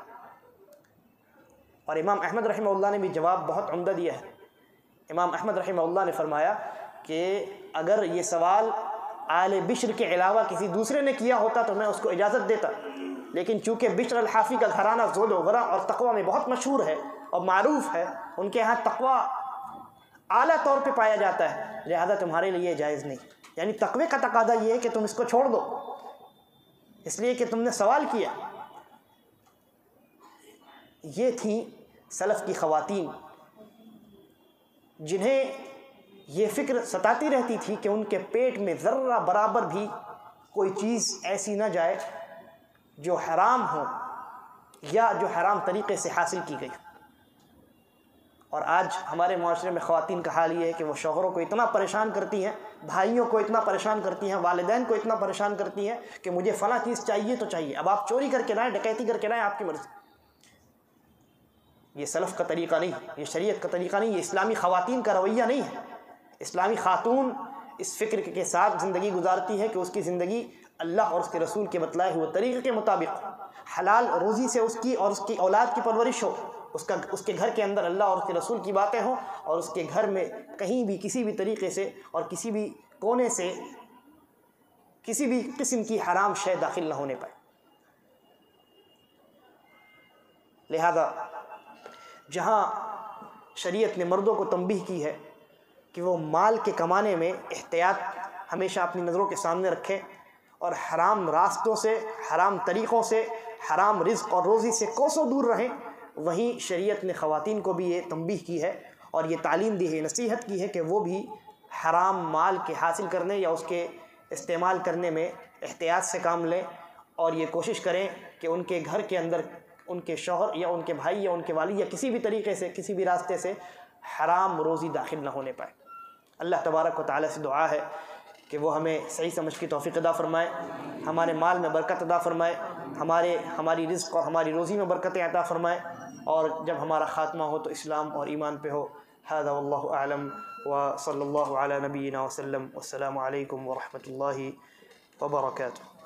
اور امام احمد رحمہ اللہ نے بھی جواب بہت عمدہ دیا ہے۔ امام احمد رحمہ اللہ نے فرمایا کہ اگر یہ سوال آل بشر کے علاوہ کسی دوسرے نے کیا ہوتا تو میں اس کو اجازت دیتا، لیکن چونکہ بشر الحافی کا گھرانہ زہد و ورع اور تقوی میں بہت مشہور ہے اور معروف ہے، ان کے ہاں تقوی اعلیٰ طور پہ پایا جاتا ہے، لہذا تمہارے لیے جائز نہیں۔ یعنی تقوی کا تقاضا یہ ہے کہ تم اس کو چھوڑ دو، اس لیے کہ تم نے سوال کیا۔ یہ تھیں سلف کی خواتین، جنہیں یہ فکر ستاتی رہتی تھی کہ ان کے پیٹ میں ذرہ برابر بھی کوئی چیز ایسی نہ جائے جو حرام ہو یا جو حرام طریقے سے حاصل کی گئی۔ اور آج ہمارے معاشرے میں خواتین کا حال یہ ہے کہ وہ شوہروں کو اتنا پریشان کرتی ہیں، بھائیوں کو اتنا پریشان کرتی ہیں، والدین کو اتنا پریشان کرتی ہیں کہ مجھے فلاں چیز چاہیے تو چاہیے، اب آپ چوری کر کے لائیں، ڈکیتی کر کے لائیں، آپ کی مرضی۔ یہ سلف کا طریقہ نہیں، یہ شریعت کا طریقہ نہیں، یہ اسلامی خواتین کا رویہ نہیں ہے۔ اسلامی خاتون اس فکر کے ساتھ زندگی گزارتی ہے کہ اس کی زندگی اللہ اور اس کے رسول کے بتلائے ہوئے طریقے کے مطابق حلال روزی سے اس کی اور اس کی اولاد کی پرورش ہو، اس کے گھر کے اندر اللہ اور اس کے رسول کی باتیں ہوں، اور اس کے گھر میں کہیں بھی کسی بھی طریقے سے اور کسی بھی کونے سے کسی بھی قسم کی حرام شے داخل نہ ہونے پائے۔ لہذا جہاں شریعت نے مردوں کو تنبیہ کی ہے کہ وہ مال کے کمانے میں احتیاط ہمیشہ اپنی نظروں کے سامنے رکھیں اور حرام راستوں سے، حرام طریقوں سے، حرام رزق اور روزی سے کوسوں دور رہیں، وہیں شریعت نے خواتین کو بھی یہ تنبیہ کی ہے اور یہ تعلیم دی ہے، نصیحت کی ہے کہ وہ بھی حرام مال کے حاصل کرنے یا اس کے استعمال کرنے میں احتیاط سے کام لیں، اور یہ کوشش کریں کہ ان کے گھر کے اندر ان کے شوہر یا ان کے بھائی یا ان کے والد یا کسی بھی طریقے سے، کسی بھی راستے سے حرام روزی داخل نہ ہونے پائے۔ اللہ تبارک و تعالیٰ سے دعا ہے کہ وہ ہمیں صحیح سمجھ کی توفیق عطا فرمائے، ہمارے مال میں برکت عطا فرمائے، ہماری رزق اور ہماری روزی میں برکتیں عطا فرمائے، اور جب ہمارا خاتمہ ہو تو اسلام اور ایمان پہ ہو۔ ھذا واللہ اعلم وصلی اللہ علی نبینا وسلم، والسلام علیکم ورحمۃ اللہ وبرکاتہ۔